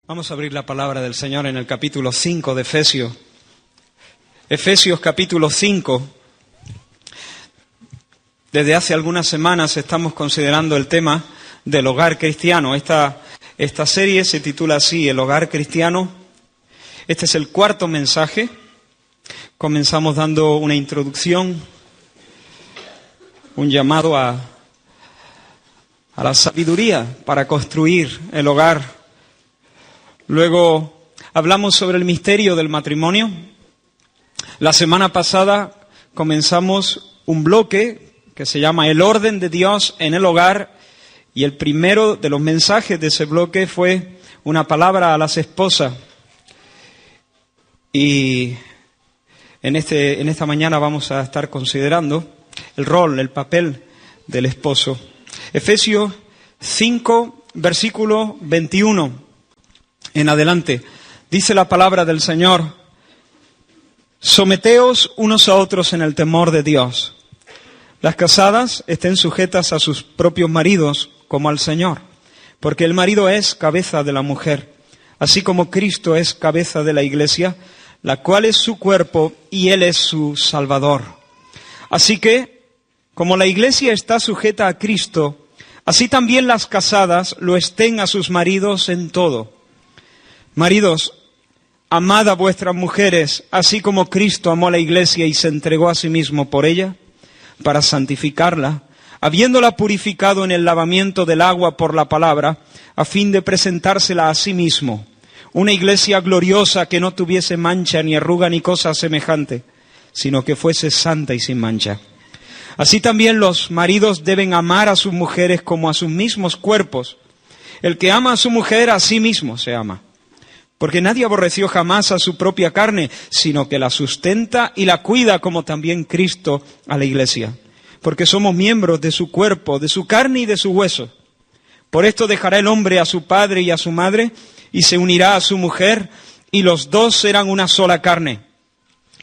Vamos a abrir la palabra del Señor en el capítulo 5 de Efesios. Efesios capítulo 5. Desde hace algunas semanas estamos considerando el tema del hogar cristiano. Esta serie se titula así, El hogar cristiano. Este es el cuarto mensaje. Comenzamos dando una introducción, un llamado a la sabiduría para construir el hogar. Luego hablamos sobre el misterio del matrimonio. La semana pasada comenzamos un bloque que se llama El orden de Dios en el hogar, y el primero de los mensajes de ese bloque fue una palabra a las esposas. Y en esta mañana vamos a estar considerando el rol, el papel del esposo. Efesios 5, versículo 21. En adelante, dice la palabra del Señor: someteos unos a otros en el temor de Dios. Las casadas estén sujetas a sus propios maridos como al Señor, porque el marido es cabeza de la mujer, así como Cristo es cabeza de la Iglesia, la cual es su cuerpo y Él es su Salvador. Así que, como la Iglesia está sujeta a Cristo, así también las casadas lo estén a sus maridos en todo. Maridos, amad a vuestras mujeres, así como Cristo amó a la Iglesia y se entregó a sí mismo por ella, para santificarla, habiéndola purificado en el lavamiento del agua por la palabra, a fin de presentársela a sí mismo, una Iglesia gloriosa que no tuviese mancha, ni arruga, ni cosa semejante, sino que fuese santa y sin mancha. Así también los maridos deben amar a sus mujeres como a sus mismos cuerpos. El que ama a su mujer, a sí mismo se ama. Porque nadie aborreció jamás a su propia carne, sino que la sustenta y la cuida, como también Cristo a la Iglesia. Porque somos miembros de su cuerpo, de su carne y de su hueso. Por esto dejará el hombre a su padre y a su madre, y se unirá a su mujer, y los dos serán una sola carne.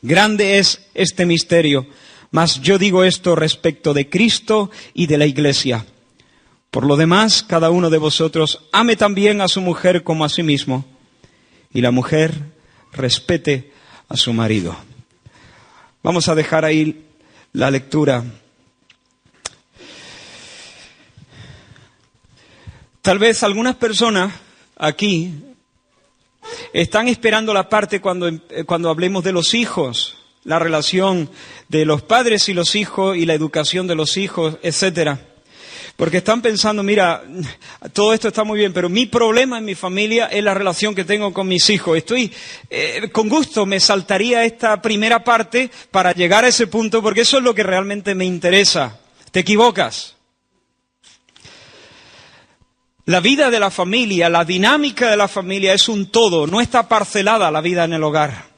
Grande es este misterio, mas yo digo esto respecto de Cristo y de la Iglesia. Por lo demás, cada uno de vosotros ame también a su mujer como a sí mismo, y la mujer respete a su marido. Vamos a dejar ahí la lectura. Tal vez algunas personas aquí están esperando la parte cuando hablemos de los hijos, la relación de los padres y los hijos y la educación de los hijos, etcétera. Porque están pensando, mira, todo esto está muy bien, pero mi problema en mi familia es la relación que tengo con mis hijos. Con gusto me saltaría esta primera parte para llegar a ese punto, porque eso es lo que realmente me interesa. Te equivocas. La vida de la familia, la dinámica de la familia es un todo, no está parcelada la vida en el hogar.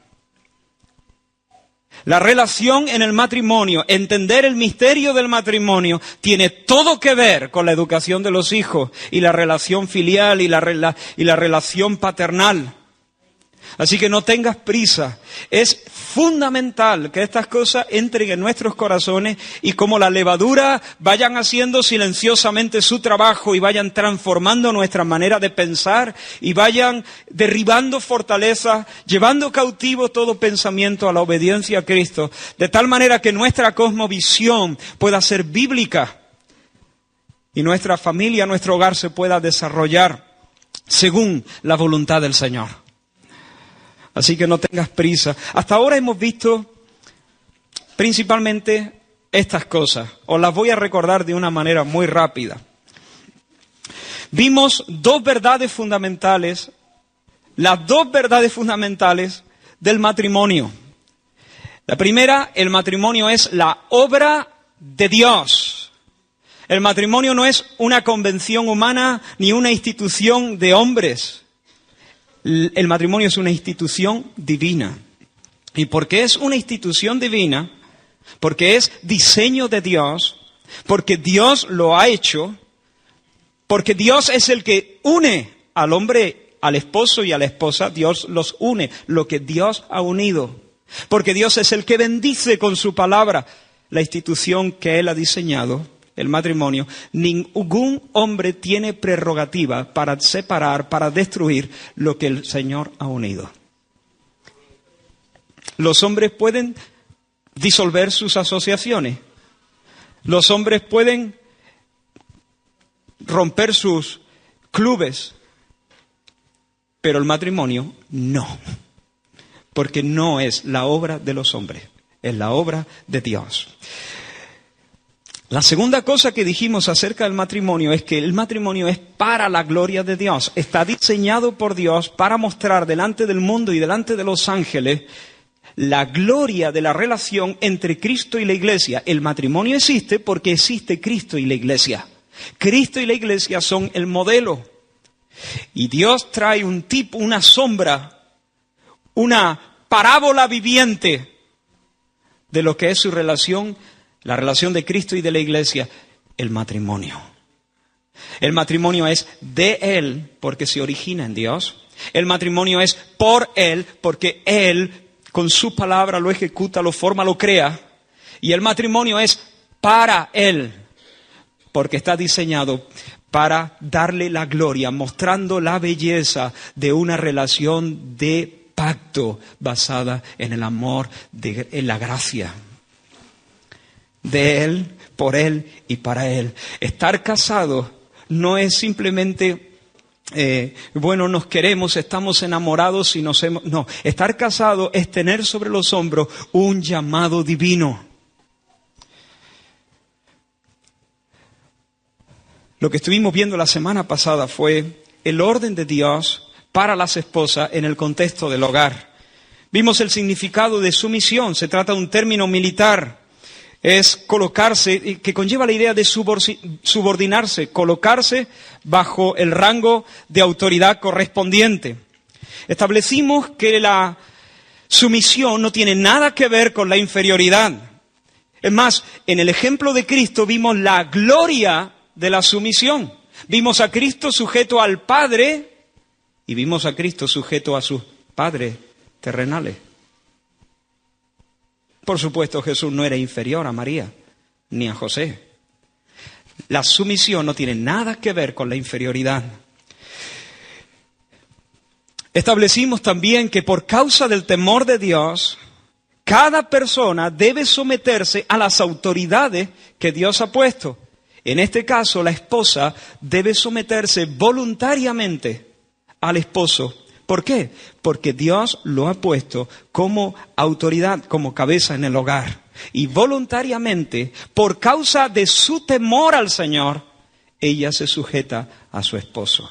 La relación en el matrimonio, entender el misterio del matrimonio, tiene todo que ver con la educación de los hijos y la relación filial y la relación paternal. Así que no tengas prisa. Es fundamental que estas cosas entren en nuestros corazones y como la levadura vayan haciendo silenciosamente su trabajo y vayan transformando nuestra manera de pensar y vayan derribando fortalezas, llevando cautivo todo pensamiento a la obediencia a Cristo, de tal manera que nuestra cosmovisión pueda ser bíblica y nuestra familia, nuestro hogar se pueda desarrollar según la voluntad del Señor. Así que no tengas prisa. Hasta ahora hemos visto principalmente estas cosas. Os las voy a recordar de una manera muy rápida. Vimos dos verdades fundamentales, las dos verdades fundamentales del matrimonio. La primera, el matrimonio es la obra de Dios. El matrimonio no es una convención humana ni una institución de hombres. El matrimonio es una institución divina. ¿Y por qué es una institución divina? Porque es diseño de Dios, porque Dios lo ha hecho, porque Dios es el que une al hombre, al esposo y a la esposa. Dios los une, lo que Dios ha unido. Porque Dios es el que bendice con su palabra la institución que Él ha diseñado. el matrimonio, ningún hombre tiene prerrogativa para separar, para destruir lo que el Señor ha unido. Los hombres pueden disolver sus asociaciones. Los hombres pueden romper sus clubes. Pero el matrimonio no. Porque no es la obra de los hombres. Es la obra de Dios. La segunda cosa que dijimos acerca del matrimonio es que el matrimonio es para la gloria de Dios. Está diseñado por Dios para mostrar delante del mundo y delante de los ángeles la gloria de la relación entre Cristo y la Iglesia. El matrimonio existe porque existe Cristo y la Iglesia. Cristo y la Iglesia son el modelo. Y Dios trae un tipo, una sombra, una parábola viviente de lo que es su relación, la relación de Cristo y de la Iglesia, el matrimonio. El matrimonio es de Él porque se origina en Dios. El matrimonio es por Él porque Él con su palabra lo ejecuta, lo forma, lo crea. Y el matrimonio es para Él porque está diseñado para darle la gloria, mostrando la belleza de una relación de pacto basada en el amor, en la gracia. De Él, por Él y para Él. Estar casado no es simplemente, nos queremos, estamos enamorados y nos hemos... No, estar casado es tener sobre los hombros un llamado divino. Lo que estuvimos viendo la semana pasada fue el orden de Dios para las esposas en el contexto del hogar. Vimos el significado de sumisión, se trata de un término militar. Es colocarse, que conlleva la idea de subordinarse, colocarse bajo el rango de autoridad correspondiente. Establecimos que la sumisión no tiene nada que ver con la inferioridad. Es más, en el ejemplo de Cristo vimos la gloria de la sumisión. Vimos a Cristo sujeto al Padre y vimos a Cristo sujeto a sus padres terrenales. Por supuesto, Jesús no era inferior a María ni a José. La sumisión no tiene nada que ver con la inferioridad. Establecimos también que por causa del temor de Dios, cada persona debe someterse a las autoridades que Dios ha puesto. En este caso, la esposa debe someterse voluntariamente al esposo. ¿Por qué? Porque Dios lo ha puesto como autoridad, como cabeza en el hogar. Y voluntariamente, por causa de su temor al Señor, ella se sujeta a su esposo.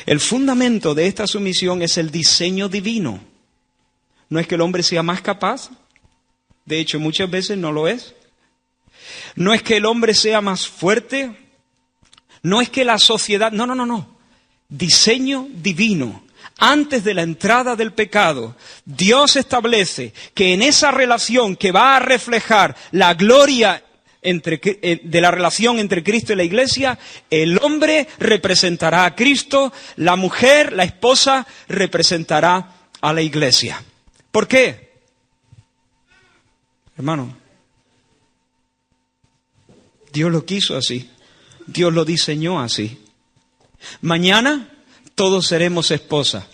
El fundamento de esta sumisión es el diseño divino. No es que el hombre sea más capaz, de hecho muchas veces no lo es. No es que el hombre sea más fuerte, no es que la sociedad, no. Diseño divino. Antes de la entrada del pecado, Dios establece que en esa relación que va a reflejar la gloria de la relación entre Cristo y la Iglesia, el hombre representará a Cristo, la mujer, la esposa, representará a la Iglesia. ¿Por qué? Hermano, Dios lo quiso así. Dios lo diseñó así. Mañana todos seremos esposas.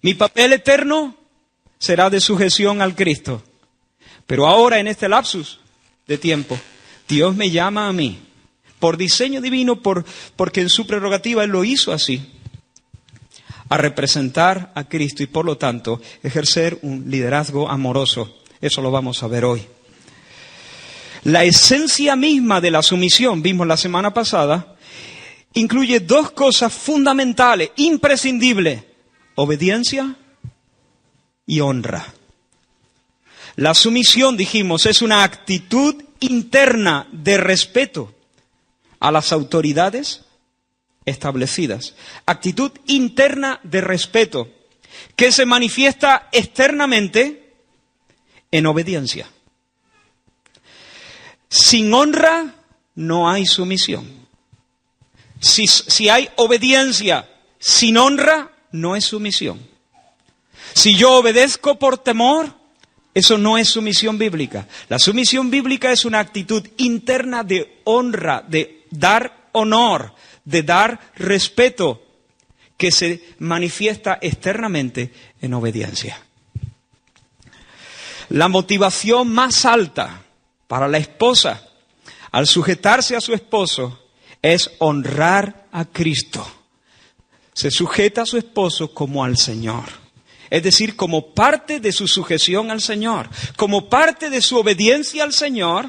Mi papel eterno será de sujeción al Cristo. Pero ahora, en este lapsus de tiempo, Dios me llama a mí, por diseño divino, porque en su prerrogativa Él lo hizo así, a representar a Cristo y por lo tanto ejercer un liderazgo amoroso. Eso lo vamos a ver hoy. La esencia misma de la sumisión, vimos la semana pasada, incluye dos cosas fundamentales, imprescindibles: obediencia y honra. La sumisión, dijimos, es una actitud interna de respeto a las autoridades establecidas. Actitud interna de respeto que se manifiesta externamente en obediencia. Sin honra no hay sumisión. Si hay obediencia sin honra, no es sumisión. Si yo obedezco por temor, Eso no es sumisión bíblica. La sumisión bíblica es una actitud interna de honra, de dar honor, de dar respeto, que se manifiesta externamente en obediencia. La motivación más alta para la esposa al sujetarse a su esposo es honrar a Cristo. Se sujeta a su esposo como al Señor. Es decir, como parte de su sujeción al Señor, como parte de su obediencia al Señor,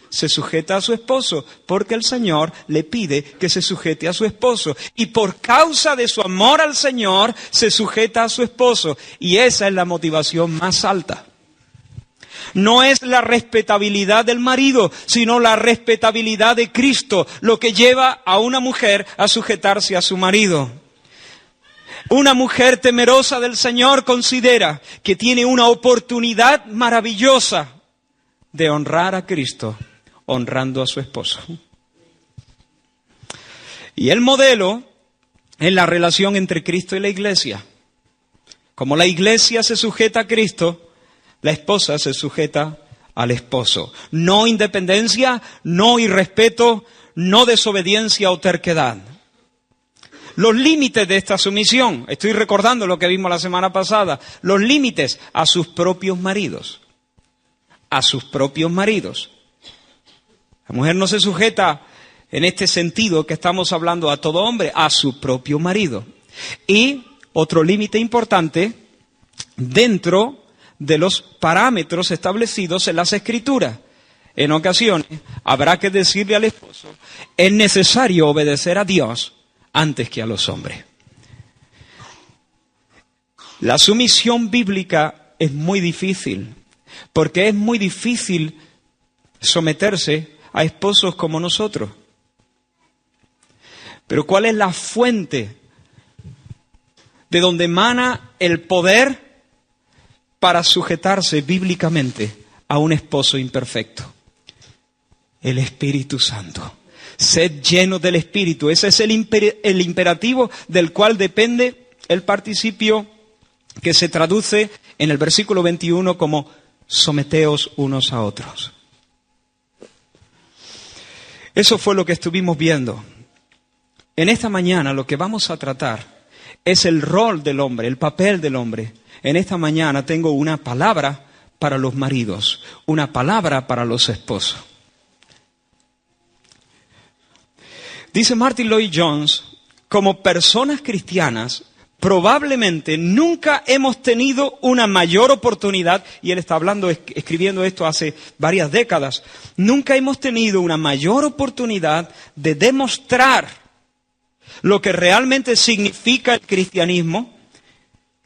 se sujeta a su esposo, porque el Señor le pide que se sujete a su esposo. Y por causa de su amor al Señor, se sujeta a su esposo. Y esa es la motivación más alta. No es la respetabilidad del marido, sino la respetabilidad de Cristo, lo que lleva a una mujer a sujetarse a su marido. Una mujer temerosa del Señor considera que tiene una oportunidad maravillosa de honrar a Cristo, honrando a su esposo. Y el modelo es la relación entre Cristo y la iglesia. Como la iglesia se sujeta a Cristo, la esposa se sujeta al esposo. No independencia, no irrespeto, no desobediencia o terquedad. Los límites de esta sumisión, estoy recordando lo que vimos la semana pasada, los límites a sus propios maridos. A sus propios maridos. La mujer no se sujeta en este sentido que estamos hablando a todo hombre, a su propio marido. Y otro límite importante, dentro de los parámetros establecidos en las Escrituras. En ocasiones habrá que decirle al esposo, es necesario obedecer a Dios antes que a los hombres. La sumisión bíblica es muy difícil, porque es muy difícil someterse a esposos como nosotros. Pero ¿cuál es la fuente de donde emana el poder para sujetarse bíblicamente a un esposo imperfecto? El Espíritu Santo. Sed llenos del Espíritu. Ese es el imperativo del cual depende el participio que se traduce en el versículo 21 como someteos unos a otros. Eso fue lo que estuvimos viendo. En esta mañana lo que vamos a tratar es el rol del hombre, el papel del hombre. En esta mañana tengo una palabra para los maridos, una palabra para los esposos. Dice Martin Lloyd-Jones, como personas cristianas, probablemente nunca hemos tenido una mayor oportunidad, y él está escribiendo esto hace varias décadas, nunca hemos tenido una mayor oportunidad de demostrar lo que realmente significa el cristianismo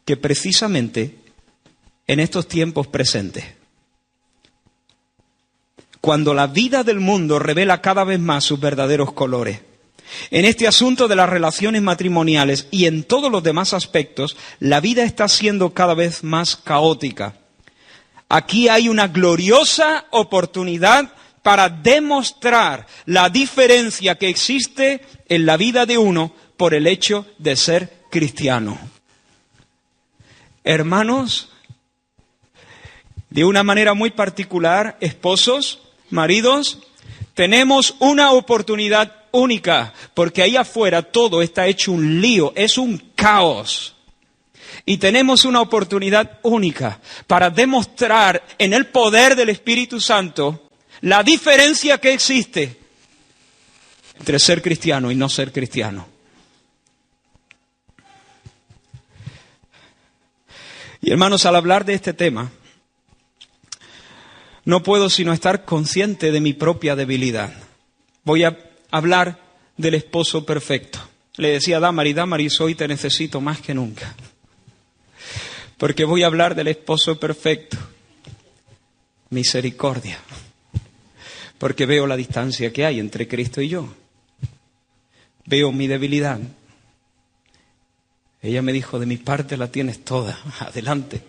que precisamente en estos tiempos presentes. Cuando la vida del mundo revela cada vez más sus verdaderos colores. En este asunto de las relaciones matrimoniales y en todos los demás aspectos, la vida está siendo cada vez más caótica. Aquí hay una gloriosa oportunidad para demostrar la diferencia que existe en la vida de uno por el hecho de ser cristiano. Hermanos, de una manera muy particular, esposos, maridos, tenemos una oportunidad única, porque ahí afuera todo está hecho un lío, es un caos. Y tenemos una oportunidad única para demostrar en el poder del Espíritu Santo la diferencia que existe entre ser cristiano y no ser cristiano. Y hermanos, al hablar de este tema, no puedo sino estar consciente de mi propia debilidad. Voy a hablar del esposo perfecto. Le decía a Damaris, hoy te necesito más que nunca. Porque voy a hablar del esposo perfecto. Misericordia. Porque veo la distancia que hay entre Cristo y yo. Veo mi debilidad. Ella me dijo, de mi parte la tienes toda. Adelante.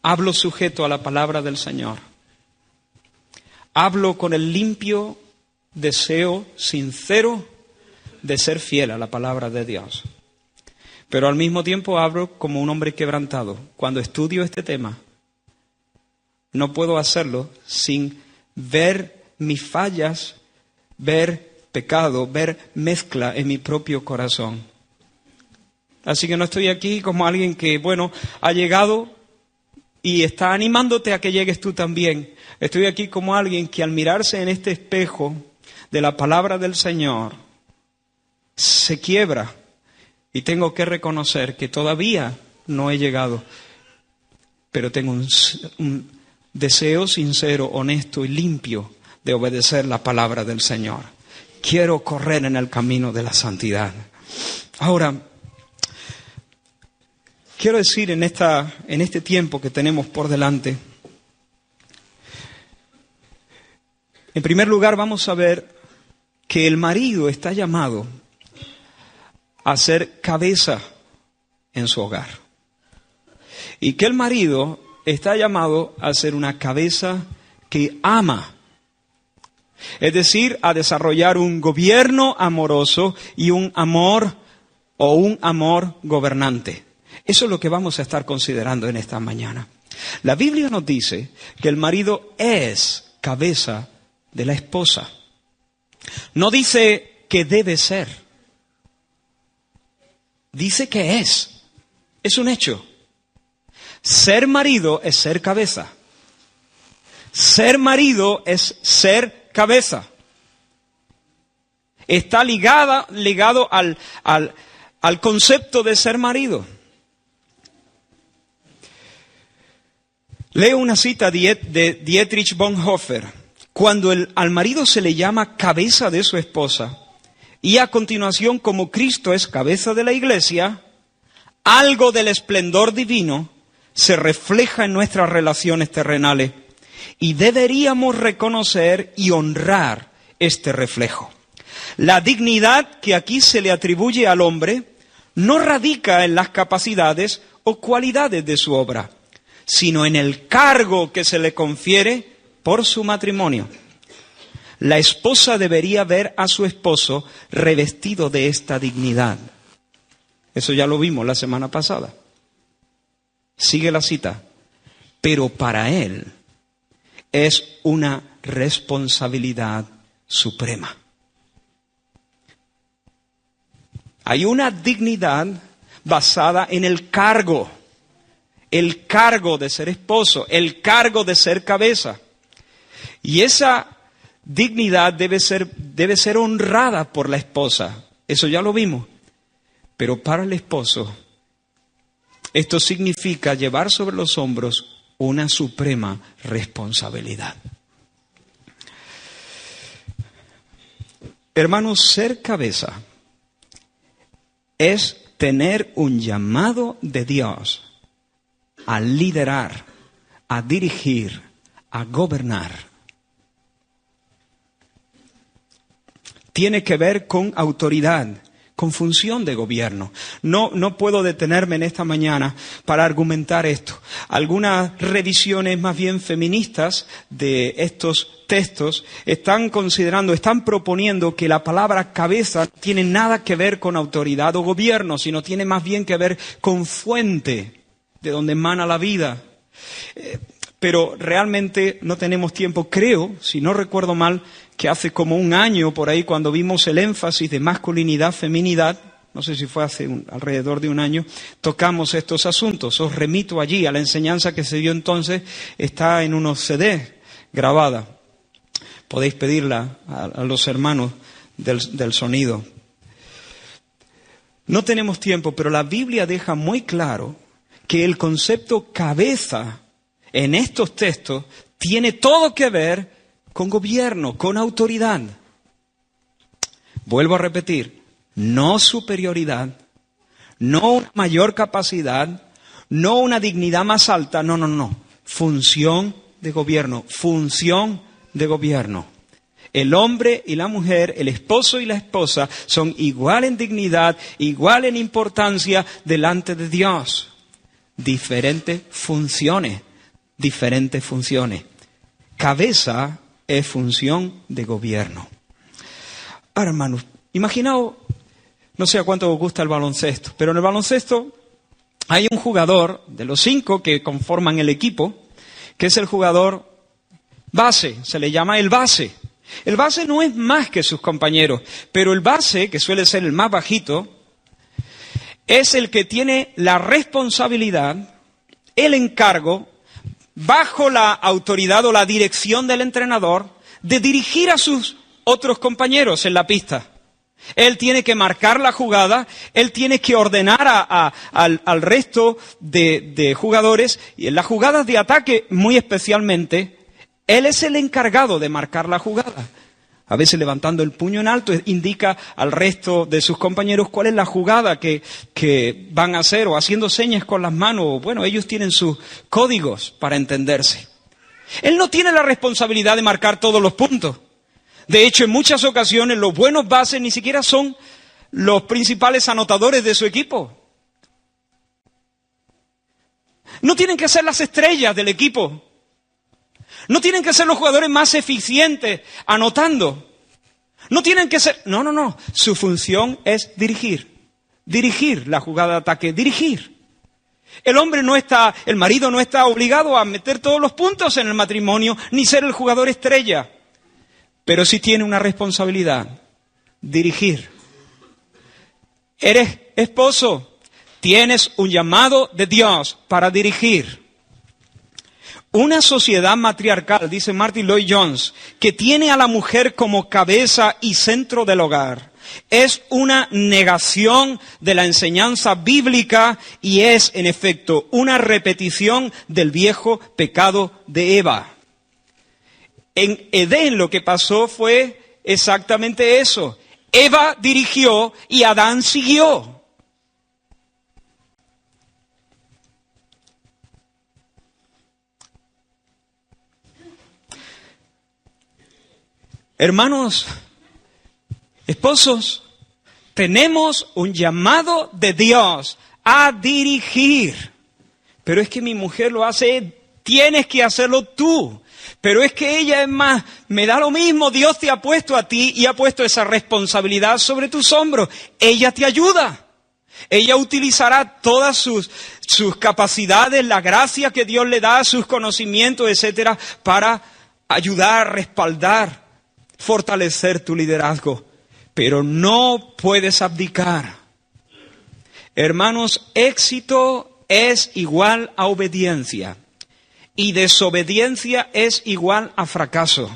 Hablo sujeto a la palabra del Señor. Hablo con el limpio deseo sincero de ser fiel a la palabra de Dios. pero al mismo tiempo hablo como un hombre quebrantado. Cuando estudio este tema, no puedo hacerlo sin ver mis fallas, ver pecado, ver mezcla en mi propio corazón. Así que no estoy aquí como alguien que, ha llegado y está animándote a que llegues tú también. Estoy aquí como alguien que al mirarse en este espejo de la palabra del Señor, se quiebra y tengo que reconocer que todavía no he llegado, pero tengo un deseo sincero, honesto y limpio de obedecer la palabra del Señor. Quiero correr en el camino de la santidad. Ahora, quiero decir en este tiempo que tenemos por delante, en primer lugar vamos a ver que el marido está llamado a ser cabeza en su hogar. Y que el marido está llamado a ser una cabeza que ama. Es decir, a desarrollar un gobierno amoroso y un amor gobernante. Eso es lo que vamos a estar considerando en esta mañana. La Biblia nos dice que el marido es cabeza de la esposa. No dice que debe ser. Dice que es. Es un hecho. Ser marido es ser cabeza. Ser marido es ser cabeza. Está ligado al concepto de ser marido. Leo una cita de Dietrich Bonhoeffer. Cuando al marido se le llama cabeza de su esposa, y a continuación como Cristo es cabeza de la iglesia, algo del esplendor divino se refleja en nuestras relaciones terrenales y deberíamos reconocer y honrar este reflejo. La dignidad que aquí se le atribuye al hombre no radica en las capacidades o cualidades de su obra, sino en el cargo que se le confiere por su matrimonio. La esposa debería ver a su esposo revestido de esta dignidad. Eso ya lo vimos la semana pasada. Sigue la cita. Pero para él es una responsabilidad suprema. Hay una dignidad basada en el cargo de ser esposo, el cargo de ser cabeza. Y esa dignidad debe ser honrada por la esposa. Eso ya lo vimos. Pero para el esposo, esto significa llevar sobre los hombros una suprema responsabilidad. Hermanos, ser cabeza es tener un llamado de Dios a liderar, a dirigir, a gobernar. Tiene que ver con autoridad, con función de gobierno. No puedo detenerme en esta mañana para argumentar esto. Algunas revisiones más bien feministas de estos textos están proponiendo que la palabra cabeza no tiene nada que ver con autoridad o gobierno, sino tiene más bien que ver con fuente, de donde emana la vida. Pero realmente no tenemos tiempo. Creo, si no recuerdo mal, que hace como un año por ahí, cuando vimos el énfasis de masculinidad, feminidad, no sé si fue alrededor de un año, tocamos estos asuntos. Os remito allí a la enseñanza que se dio entonces, está en unos CDs grabada. Podéis pedirla a los hermanos del sonido. No tenemos tiempo, pero la Biblia deja muy claro que el concepto cabeza en estos textos tiene todo que ver con gobierno, con autoridad. Vuelvo a repetir, no superioridad, no una mayor capacidad, no una dignidad más alta, no. Función de gobierno, función de gobierno. El hombre y la mujer, el esposo y la esposa son igual en dignidad, igual en importancia delante de Dios. Diferentes funciones. Cabeza es función de gobierno. Ahora, hermanos, imaginaos No sé a cuánto os gusta el baloncesto, pero en el baloncesto hay un jugador de los 5 que conforman el equipo, que es el jugador base, se le llama el base. El base no es más que sus compañeros, pero el base, que suele ser el más bajito, es el que tiene la responsabilidad, el encargo, bajo la autoridad o la dirección del entrenador, de dirigir a sus otros compañeros en la pista. Él tiene que marcar la jugada, él tiene que ordenar al resto de jugadores, y en las jugadas de ataque muy especialmente, él es el encargado de marcar la jugada. A veces levantando el puño en alto indica al resto de sus compañeros cuál es la jugada que van a hacer, o haciendo señas con las manos. Bueno, ellos tienen sus códigos para entenderse. Él no tiene la responsabilidad de marcar todos los puntos. De hecho, en muchas ocasiones los buenos bases ni siquiera son los principales anotadores de su equipo. No tienen que ser las estrellas del equipo. No tienen que ser los jugadores más eficientes anotando. No tienen que ser... No. Su función es dirigir. Dirigir la jugada de ataque. Dirigir. El marido no está obligado a meter todos los puntos en el matrimonio, ni ser el jugador estrella. Pero sí tiene una responsabilidad. Dirigir. Eres esposo. Tienes un llamado de Dios para dirigir. Una sociedad matriarcal, dice Martin Lloyd-Jones, que tiene a la mujer como cabeza y centro del hogar, es una negación de la enseñanza bíblica y es, en efecto, una repetición del viejo pecado de Eva. En Edén lo que pasó fue exactamente eso. Eva dirigió y Adán siguió. Hermanos, esposos, tenemos un llamado de Dios a dirigir. Pero es que mi mujer lo hace, tienes que hacerlo tú. Pero es que ella es más, me da lo mismo, Dios te ha puesto a ti y ha puesto esa responsabilidad sobre tus hombros. Ella te ayuda. Ella utilizará todas sus capacidades, la gracia que Dios le da, sus conocimientos, etcétera, para ayudar, respaldar, fortalecer tu liderazgo. Pero no puedes abdicar. Hermanos, éxito es igual a obediencia. Y desobediencia es igual a fracaso.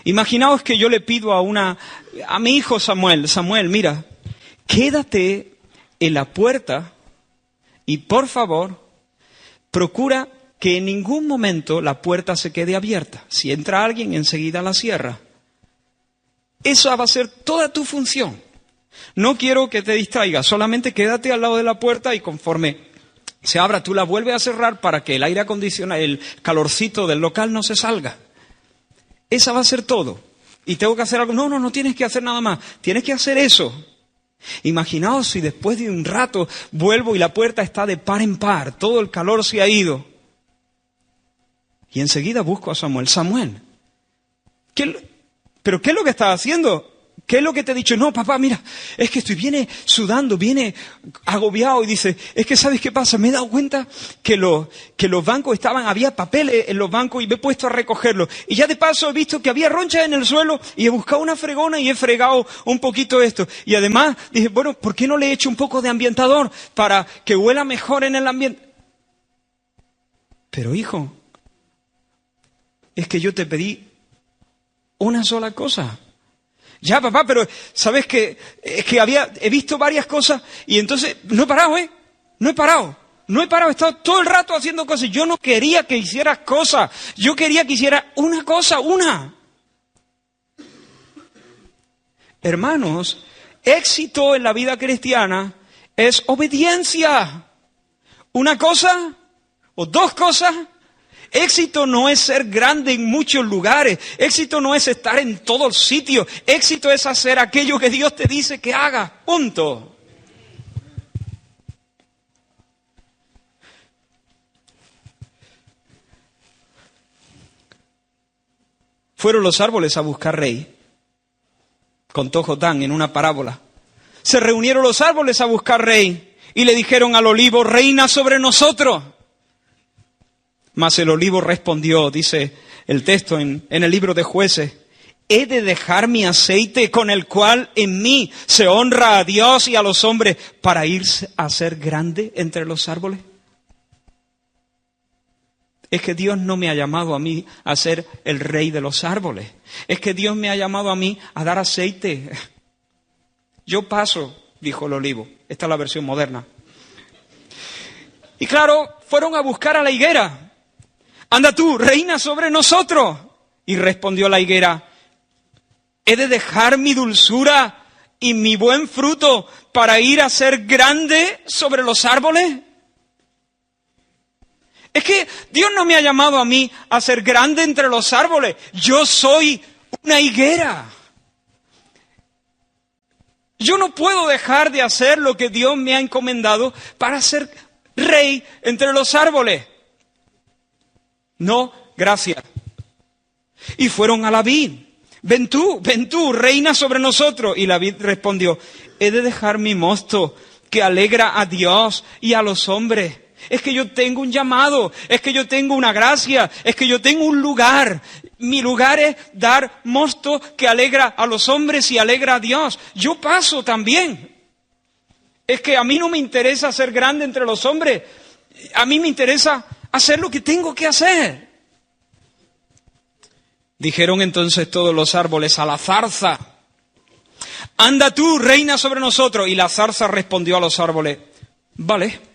Imaginaos que yo le pido a mi hijo Samuel, mira, quédate en la puerta y por favor, procura que en ningún momento la puerta se quede abierta. Si entra alguien, enseguida la cierra. Esa va a ser toda tu función. No quiero que te distraigas, solamente quédate al lado de la puerta y conforme se abra, tú la vuelves a cerrar para que el aire acondicionado, el calorcito del local no se salga. Esa va a ser todo. Y tengo que hacer algo. No tienes que hacer nada más. Tienes que hacer eso. Imaginaos si después de un rato vuelvo y la puerta está de par en par. Todo el calor se ha ido. Y enseguida busco a Samuel. Samuel, ¿pero qué es lo que estás haciendo? ¿Qué es lo que te he dicho? No, papá, mira, es que viene sudando, viene agobiado y dice, es que ¿sabes qué pasa? Me he dado cuenta que los bancos había papeles en los bancos y me he puesto a recogerlos. Y ya de paso he visto que había ronchas en el suelo y he buscado una fregona y he fregado un poquito esto. Y además dije, bueno, ¿por qué no le echo un poco de ambientador para que huela mejor en el ambiente? Pero hijo, es que yo te pedí una sola cosa. Ya, papá, pero ¿sabes qué? Es que he visto varias cosas y entonces no he parado, No he parado, he estado todo el rato haciendo cosas. Yo no quería que hicieras cosas, yo quería que hicieras una cosa. Hermanos, éxito en la vida cristiana es obediencia. Una cosa o dos cosas. Éxito no es ser grande en muchos lugares. Éxito no es estar en todos sitios. Éxito es hacer aquello que Dios te dice que hagas. Punto. Fueron los árboles a buscar rey. contó Jotán en una parábola. Se reunieron los árboles a buscar rey y le dijeron al olivo, reina sobre nosotros. Mas el olivo respondió, dice el texto en el libro de Jueces, ¿he de dejar mi aceite con el cual en mí se honra a Dios y a los hombres para ir a ser grande entre los árboles? Es que Dios no me ha llamado a mí a ser el rey de los árboles. Es que Dios me ha llamado a mí a dar aceite. Yo paso, dijo el olivo. Esta es la versión moderna. Y claro, fueron a buscar a la higuera. Anda tú, reina sobre nosotros. Y respondió la higuera, ¿he de dejar mi dulzura y mi buen fruto para ir a ser grande sobre los árboles? Es que Dios no me ha llamado a mí a ser grande entre los árboles. Yo soy una higuera. Yo no puedo dejar de hacer lo que Dios me ha encomendado para ser rey entre los árboles. No, gracias. Y fueron a la vid. Ven tú, reina sobre nosotros. Y la vid respondió, he de dejar mi mosto que alegra a Dios y a los hombres. Es que yo tengo un llamado, es que yo tengo una gracia, es que yo tengo un lugar. Mi lugar es dar mosto que alegra a los hombres y alegra a Dios. Yo paso también. Es que a mí no me interesa ser grande entre los hombres. A mí me interesa hacer lo que tengo que hacer. Dijeron entonces todos los árboles a la zarza, anda tú, reina sobre nosotros. Y la zarza respondió a los árboles, vale.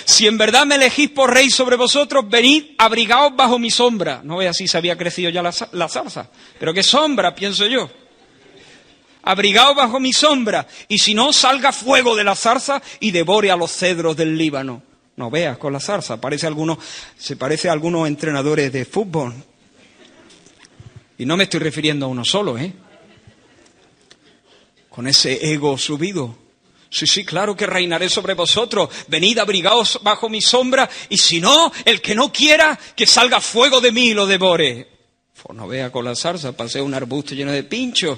Si en verdad me elegís por rey sobre vosotros, venid, abrigaos bajo mi sombra. No veas si se había crecido ya la zarza. Pero qué sombra, pienso yo. Abrigaos bajo mi sombra. Y si no, salga fuego de la zarza y devore a los cedros del Líbano. No veas con la zarza. Se parece a algunos entrenadores de fútbol. Y no me estoy refiriendo a uno solo, Con ese ego subido. Sí, claro que reinaré sobre vosotros. Venid, abrigaos bajo mi sombra, y si no, el que no quiera, que salga fuego de mí y lo devore. Pues no vea con la zarza, pasé un arbusto lleno de pinchos.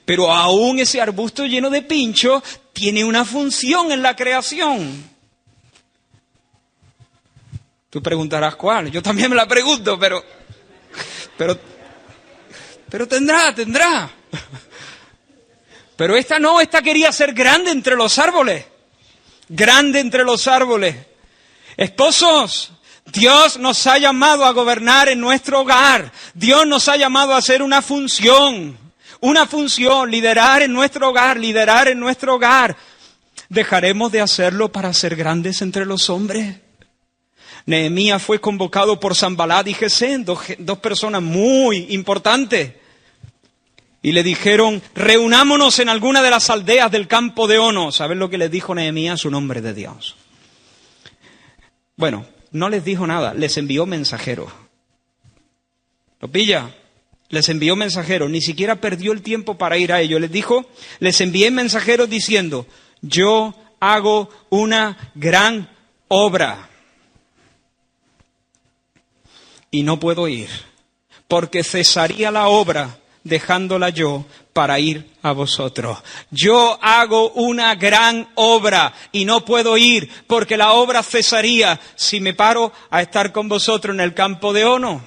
Pero aún ese arbusto lleno de pinchos tiene una función en la creación. Tú preguntarás cuál. Yo también me la pregunto, pero tendrá. Pero esta quería ser grande entre los árboles. Grande entre los árboles. Esposos, Dios nos ha llamado a gobernar en nuestro hogar. Dios nos ha llamado a hacer una función, liderar en nuestro hogar. ¿Dejaremos de hacerlo para ser grandes entre los hombres? Nehemías fue convocado por Sanbalat y Gesem, dos personas muy importantes. Y le dijeron, reunámonos en alguna de las aldeas del campo de Ono. ¿Sabes lo que les dijo Nehemías? Un hombre de Dios. Bueno, no les dijo nada, les envió mensajeros. ¿Lo pilla? Les envió mensajeros, ni siquiera perdió el tiempo para ir a ellos. Les envié mensajeros diciendo, yo hago una gran obra. Y no puedo ir, porque cesaría la obra dejándola yo para ir a vosotros. Yo hago una gran obra y no puedo ir porque la obra cesaría si me paro a estar con vosotros en el campo de Ono.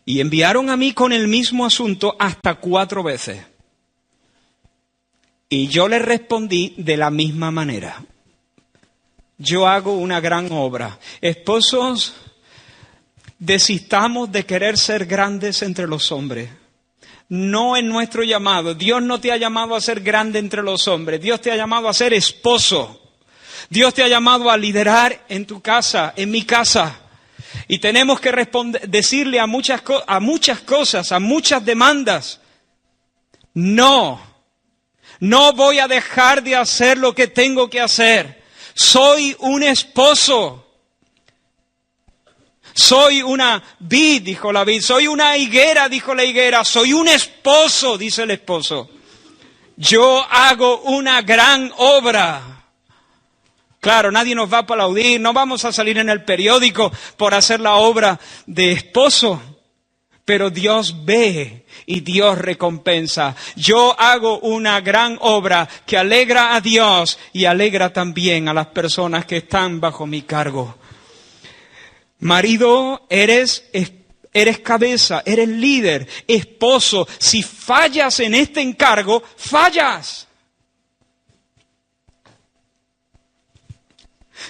Y enviaron a mí con el mismo asunto hasta 4 veces. Y yo les respondí de la misma manera. Yo hago una gran obra. Esposos, desistamos de querer ser grandes entre los hombres. No es nuestro llamado. Dios no te ha llamado a ser grande entre los hombres. Dios te ha llamado a ser esposo. Dios te ha llamado a liderar en tu casa, en mi casa. Y tenemos que decirle a muchas cosas, a muchas demandas. No voy a dejar de hacer lo que tengo que hacer. Soy un esposo. Soy una vid, dijo la vid. Soy una higuera, dijo la higuera. Soy un esposo, dice el esposo. Yo hago una gran obra. Claro, nadie nos va a aplaudir. No vamos a salir en el periódico por hacer la obra de esposo. Pero Dios ve y Dios recompensa. Yo hago una gran obra que alegra a Dios y alegra también a las personas que están bajo mi cargo. Marido, eres cabeza, eres líder, esposo. Si fallas en este encargo, fallas.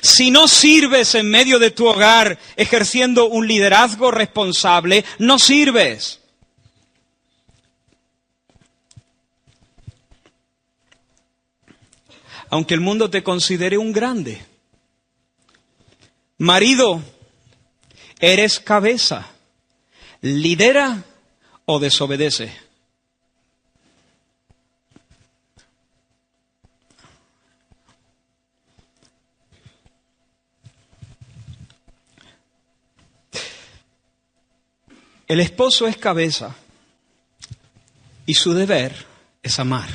Si no sirves en medio de tu hogar ejerciendo un liderazgo responsable, no sirves. Aunque el mundo te considere un grande. Marido, eres cabeza. ¿Lidera o desobedece? El esposo es cabeza y su deber es amar.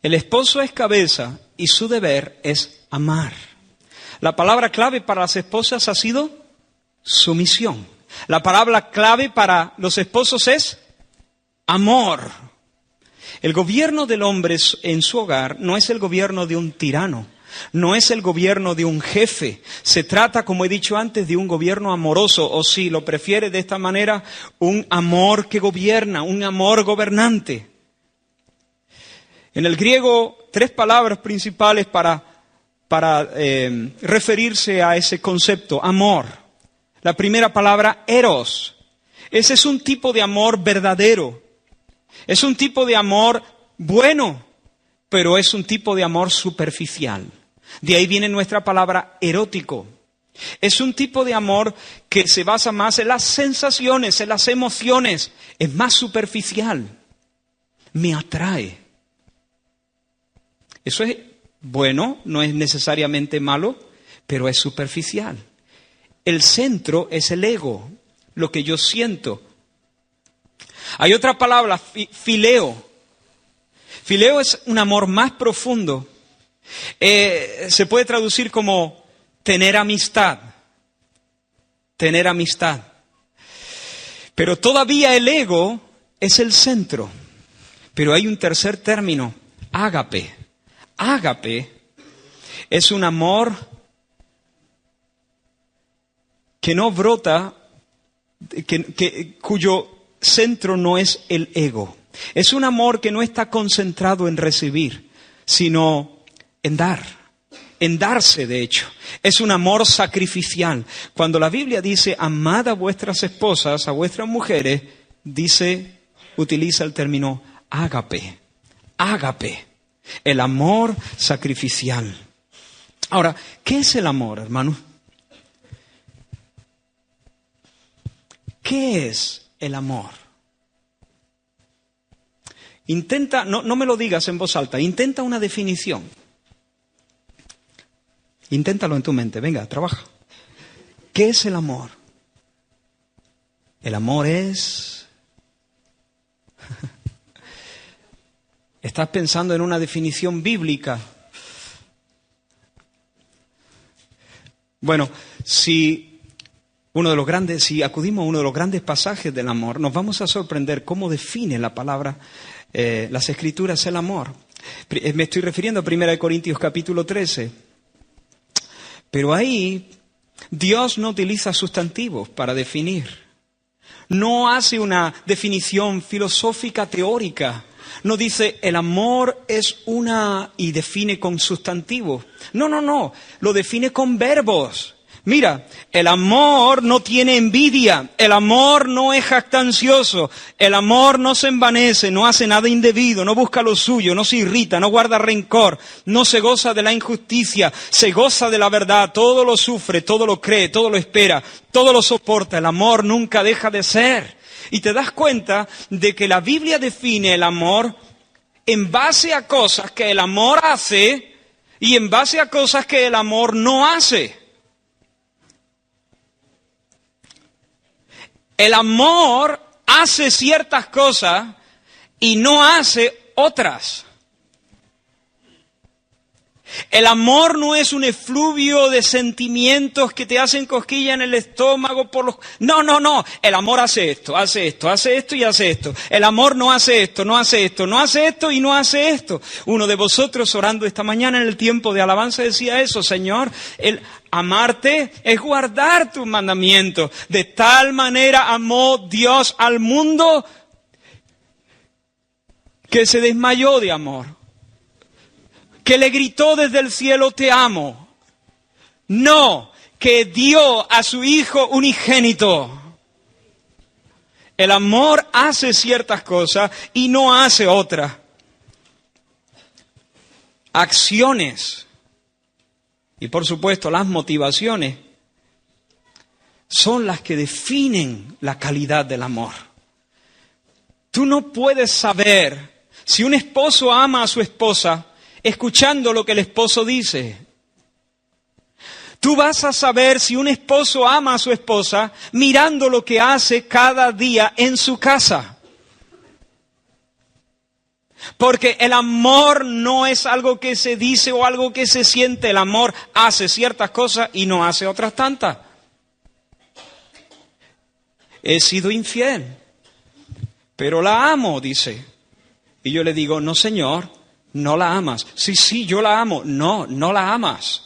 El esposo es cabeza y su deber es amar. La palabra clave para las esposas ha sido sumisión. La palabra clave para los esposos es amor. El gobierno del hombre en su hogar no es el gobierno de un tirano. No es el gobierno de un jefe. Se trata, como he dicho antes, de un gobierno amoroso, o si lo prefiere de esta manera, un amor que gobierna, un amor gobernante. En el griego, 3 palabras principales para referirse a ese concepto, amor. La primera palabra, eros. Ese es un tipo de amor verdadero. Es un tipo de amor bueno, pero es un tipo de amor superficial. De ahí viene nuestra palabra erótico. Es un tipo de amor que se basa más en las sensaciones, en las emociones. Es más superficial. Me atrae. Eso es bueno, no es necesariamente malo, pero es superficial. El centro es el ego, lo que yo siento. Hay otra palabra, fileo. Fileo es un amor más profundo. Se puede traducir como tener amistad. Tener amistad. Pero todavía el ego es el centro. Pero hay un tercer término, ágape. Ágape es un amor que no brota, cuyo centro no es el ego. Es un amor que no está concentrado en recibir, sino en dar, en darse de hecho. Es un amor sacrificial. Cuando la Biblia dice, amad a vuestras esposas, a vuestras mujeres, utiliza el término ágape. Ágape, el amor sacrificial. Ahora, ¿qué es el amor, hermano? ¿Qué es el amor? Intenta, no me lo digas en voz alta, intenta una definición. Inténtalo en tu mente, venga, trabaja. ¿Qué es el amor? El amor es... ¿Estás pensando en una definición bíblica? Bueno, si acudimos a uno de los grandes pasajes del amor, nos vamos a sorprender cómo define la palabra, las Escrituras, el amor. Me estoy refiriendo a 1 Corintios capítulo 13. Pero ahí Dios no utiliza sustantivos para definir. No hace una definición filosófica teórica. No dice el amor es y define con sustantivos. No. Lo define con verbos. Mira, el amor no tiene envidia, el amor no es jactancioso, el amor no se envanece, no hace nada indebido, no busca lo suyo, no se irrita, no guarda rencor, no se goza de la injusticia, se goza de la verdad, todo lo sufre, todo lo cree, todo lo espera, todo lo soporta, el amor nunca deja de ser. Y te das cuenta de que la Biblia define el amor en base a cosas que el amor hace y en base a cosas que el amor no hace. El amor hace ciertas cosas y no hace otras. El amor no es un efluvio de sentimientos que te hacen cosquilla en el estómago por los... No, no, no. El amor hace esto, hace esto, hace esto y hace esto. El amor no hace esto, no hace esto, no hace esto y no hace esto. Uno de vosotros orando esta mañana en el tiempo de alabanza decía eso: Señor, el amarte es guardar tus mandamientos. De tal manera amó Dios al mundo que se desmayó de amor, que le gritó desde el cielo, te amo. No, que dio a su Hijo unigénito. El amor hace ciertas cosas y no hace otras. Acciones y, por supuesto, las motivaciones son las que definen la calidad del amor. Tú no puedes saber si un esposo ama a su esposa escuchando lo que el esposo dice. Tú vas a saber si un esposo ama a su esposa mirando lo que hace cada día en su casa. Porque el amor no es algo que se dice o algo que se siente. El amor hace ciertas cosas y no hace otras tantas. He sido infiel, pero la amo, dice. Y yo le digo, no, Señor, no la amas. Sí, sí, yo la amo. No, no la amas.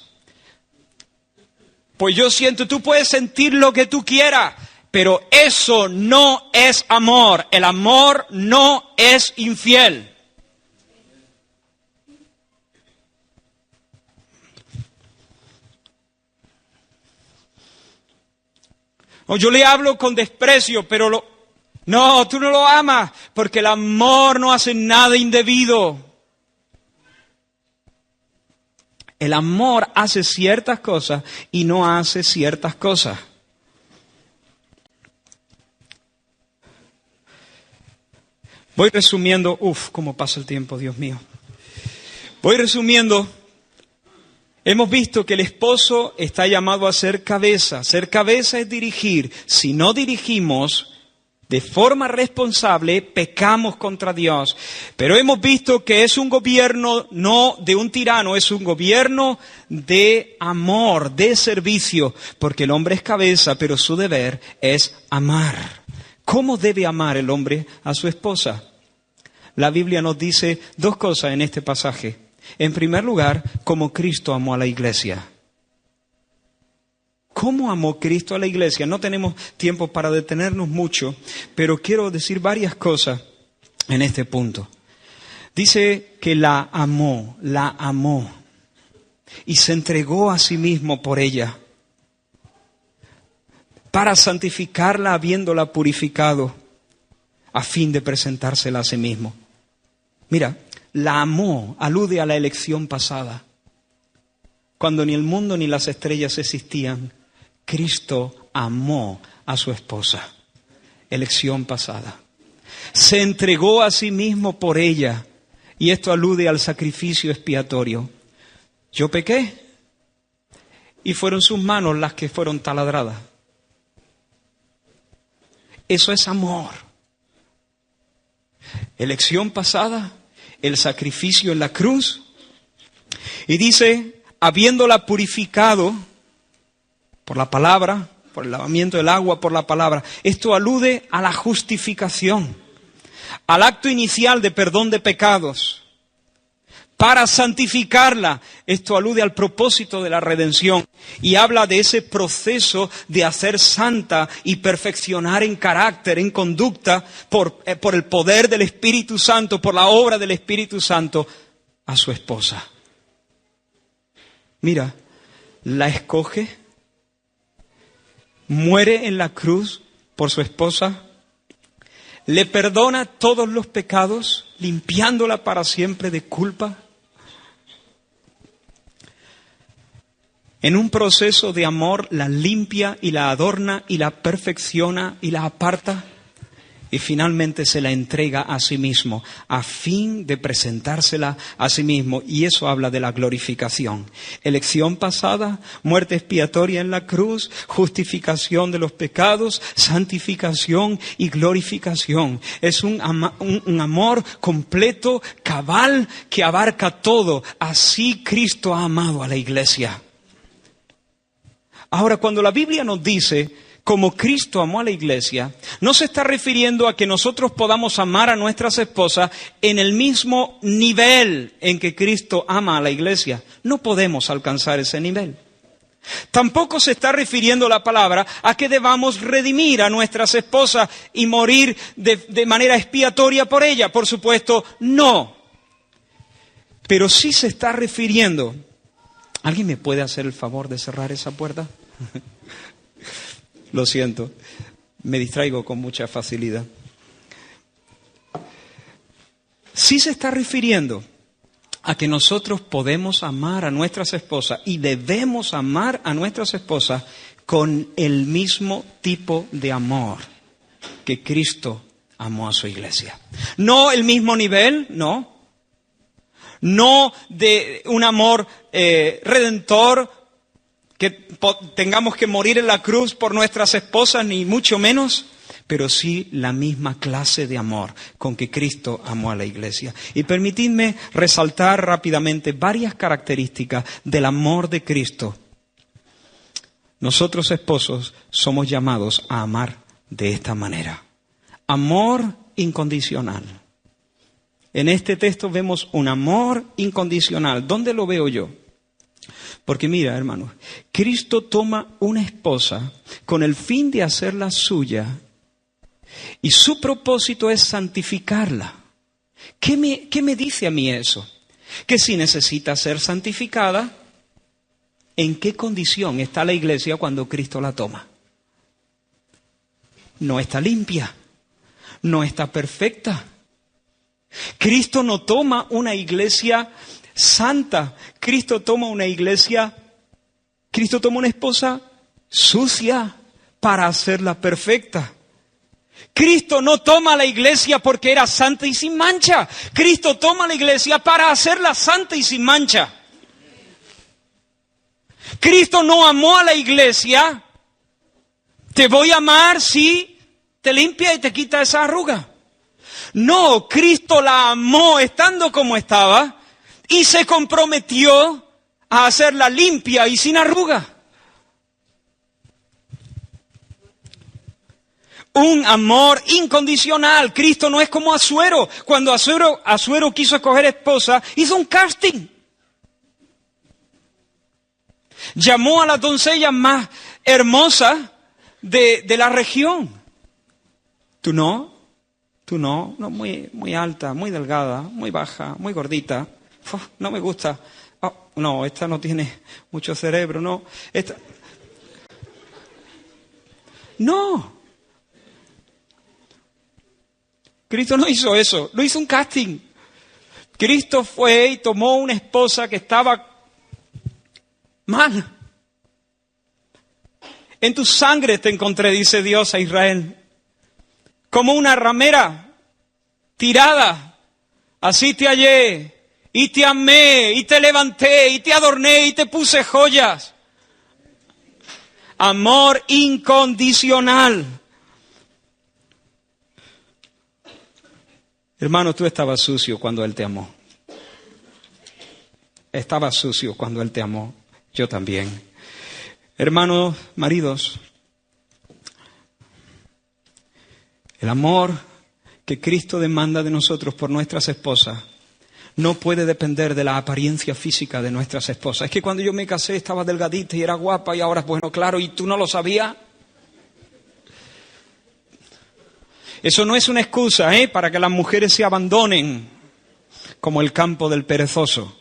Pues yo siento, tú puedes sentir lo que tú quieras, pero eso no es amor. El amor no es infiel. O yo le hablo con desprecio, pero no, tú no lo amas, porque el amor no hace nada indebido. El amor hace ciertas cosas y no hace ciertas cosas. Voy resumiendo, cómo pasa el tiempo, Dios mío. Voy resumiendo. Hemos visto que el esposo está llamado a ser cabeza. Ser cabeza es dirigir. Si no dirigimos de forma responsable, pecamos contra Dios. Pero hemos visto que es un gobierno no de un tirano, es un gobierno de amor, de servicio, porque el hombre es cabeza, pero su deber es amar. ¿Cómo debe amar el hombre a su esposa? La Biblia nos dice dos cosas en este pasaje. En primer lugar, como Cristo amó a la iglesia. ¿Cómo amó Cristo a la iglesia? No tenemos tiempo para detenernos mucho, pero quiero decir varias cosas en este punto. Dice que la amó y se entregó a sí mismo por ella para santificarla habiéndola purificado a fin de presentársela a sí mismo. Mira, la amó, alude a la elección pasada. Cuando ni el mundo ni las estrellas existían, Cristo amó a su esposa. Elección pasada. Se entregó a sí mismo por ella. Y esto alude al sacrificio expiatorio. Yo pequé y fueron sus manos las que fueron taladradas. Eso es amor. Elección pasada, el sacrificio en la cruz. Y dice, habiéndola purificado por la palabra, por el lavamiento del agua, por la palabra. Esto alude a la justificación, al acto inicial de perdón de pecados. Para santificarla, esto alude al propósito de la redención y habla de ese proceso de hacer santa y perfeccionar en carácter, en conducta, por el poder del Espíritu Santo, por la obra del Espíritu Santo, a su esposa. Mira, la escoge, muere en la cruz por su esposa, le perdona todos los pecados, limpiándola para siempre de culpa. En un proceso de amor la limpia y la adorna y la perfecciona y la aparta. y finalmente se la entrega a sí mismo, a fin de presentársela a sí mismo. Y eso habla de la glorificación. Elección pasada, muerte expiatoria en la cruz, justificación de los pecados, santificación y glorificación. Es un amor completo, cabal, que abarca todo. Así Cristo ha amado a la iglesia. Ahora, cuando la Biblia nos dice como Cristo amó a la iglesia, no se está refiriendo a que nosotros podamos amar a nuestras esposas en el mismo nivel en que Cristo ama a la iglesia. No podemos alcanzar ese nivel. Tampoco se está refiriendo la palabra a que debamos redimir a nuestras esposas y morir de manera expiatoria por ellas. Por supuesto, no. Pero sí se está refiriendo. ¿Alguien me puede hacer el favor de cerrar esa puerta? Lo siento, me distraigo con mucha facilidad. Sí se está refiriendo a que nosotros podemos amar a nuestras esposas y debemos amar a nuestras esposas con el mismo tipo de amor que Cristo amó a su iglesia. No el mismo nivel, no. No de un amor redentor, que tengamos que morir en la cruz por nuestras esposas, ni mucho menos, pero sí la misma clase de amor con que Cristo amó a la iglesia. Y permitidme resaltar rápidamente varias características del amor de Cristo. Nosotros, esposos, somos llamados a amar de esta manera. Amor incondicional. En este texto vemos un amor incondicional. ¿Dónde lo veo yo? Porque mira, hermanos, Cristo toma una esposa con el fin de hacerla suya y su propósito es santificarla. ¿Qué me dice a mí eso? Que si necesita ser santificada, ¿en qué condición está la iglesia cuando Cristo la toma? No está limpia, no está perfecta. Cristo no toma una iglesia santa. Cristo toma una esposa sucia para hacerla perfecta. Cristo no toma la iglesia porque era santa y sin mancha. Cristo toma la iglesia para hacerla santa y sin mancha. Cristo no amó a la iglesia. Te voy a amar si te limpia y te quita esa arruga. No, Cristo la amó estando como estaba y se comprometió a hacerla limpia y sin arruga. Un amor incondicional. Cristo no es como Asuero. Cuando Asuero quiso escoger esposa, hizo un casting. Llamó a las doncellas más hermosas de la región. Tú no, muy alta, muy delgada, muy baja, muy gordita. No me gusta. Oh, no, esta no tiene mucho cerebro, no. No. Cristo no hizo eso, no hizo un casting. Cristo fue y tomó una esposa que estaba mal. En tu sangre te encontré, dice Dios a Israel. Como una ramera tirada, así te hallé, y te amé, y te levanté, y te adorné, y te puse joyas. Amor incondicional. Hermano, tú estabas sucio cuando Él te amó. Estabas sucio cuando Él te amó. Yo también. Hermanos, maridos, el amor que Cristo demanda de nosotros por nuestras esposas no puede depender de la apariencia física de nuestras esposas. Es que cuando yo me casé estaba delgadita y era guapa y ahora, bueno, claro, ¿y tú no lo sabías? Eso no es una excusa, para que las mujeres se abandonen como el campo del perezoso.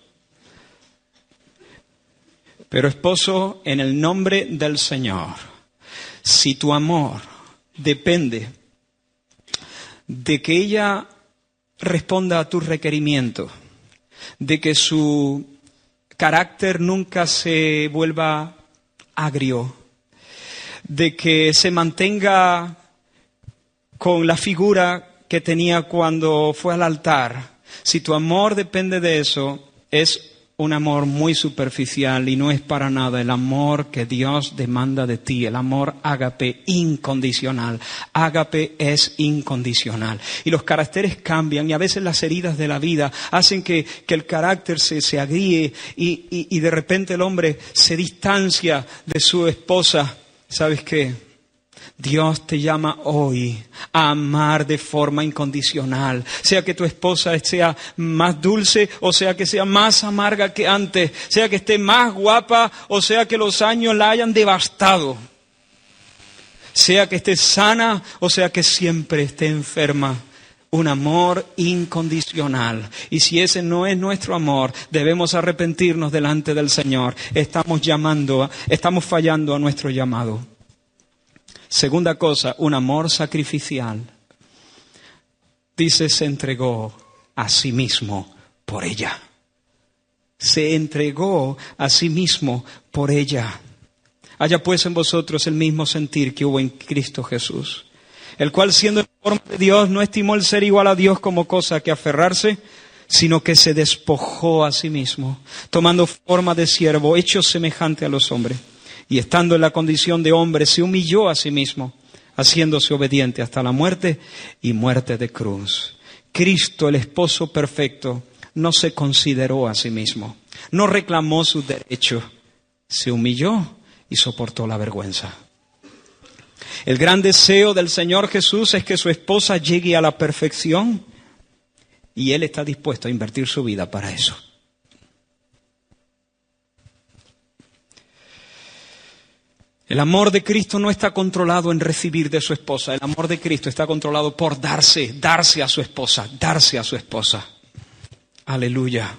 Pero esposo, en el nombre del Señor, si tu amor depende de que ella responda a tus requerimientos, de que su carácter nunca se vuelva agrio, de que se mantenga con la figura que tenía cuando fue al altar. Si tu amor depende de eso, es un amor muy superficial y no es para nada el amor que Dios demanda de ti, el amor ágape incondicional. Ágape es incondicional. Y los caracteres cambian y a veces las heridas de la vida hacen que el carácter se agríe y de repente el hombre se distancia de su esposa. ¿Sabes qué? Dios te llama hoy a amar de forma incondicional, sea que tu esposa sea más dulce o sea que sea más amarga que antes, sea que esté más guapa o sea que los años la hayan devastado, sea que esté sana o sea que siempre esté enferma. Un amor incondicional. Y si ese no es nuestro amor, debemos arrepentirnos delante del Señor. Estamos fallando a nuestro llamado. Segunda cosa, un amor sacrificial. Dice, se entregó a sí mismo por ella. Se entregó a sí mismo por ella. Haya pues en vosotros el mismo sentir que hubo en Cristo Jesús, el cual siendo en forma de Dios no estimó el ser igual a Dios como cosa que aferrarse, sino que se despojó a sí mismo, tomando forma de siervo, hecho semejante a los hombres. Y estando en la condición de hombre, se humilló a sí mismo, haciéndose obediente hasta la muerte y muerte de cruz. Cristo, el esposo perfecto, no se consideró a sí mismo, no reclamó su derecho, se humilló y soportó la vergüenza. El gran deseo del Señor Jesús es que su esposa llegue a la perfección y Él está dispuesto a invertir su vida para eso. El amor de Cristo no está controlado en recibir de su esposa. El amor de Cristo está controlado por darse a su esposa. Aleluya.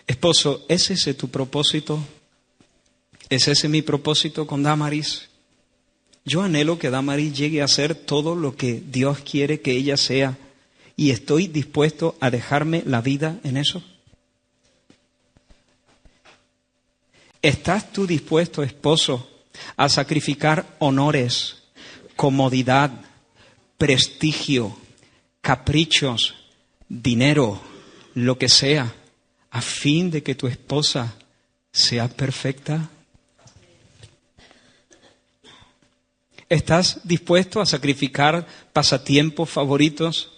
Esposo, ¿es ese tu propósito? ¿Es ese mi propósito con Damaris? Yo anhelo que Damaris llegue a ser todo lo que Dios quiere que ella sea y estoy dispuesto a dejarme la vida en eso. ¿Estás tú dispuesto, esposo, a sacrificar honores, comodidad, prestigio, caprichos, dinero, lo que sea, a fin de que tu esposa sea perfecta? ¿Estás dispuesto a sacrificar pasatiempos favoritos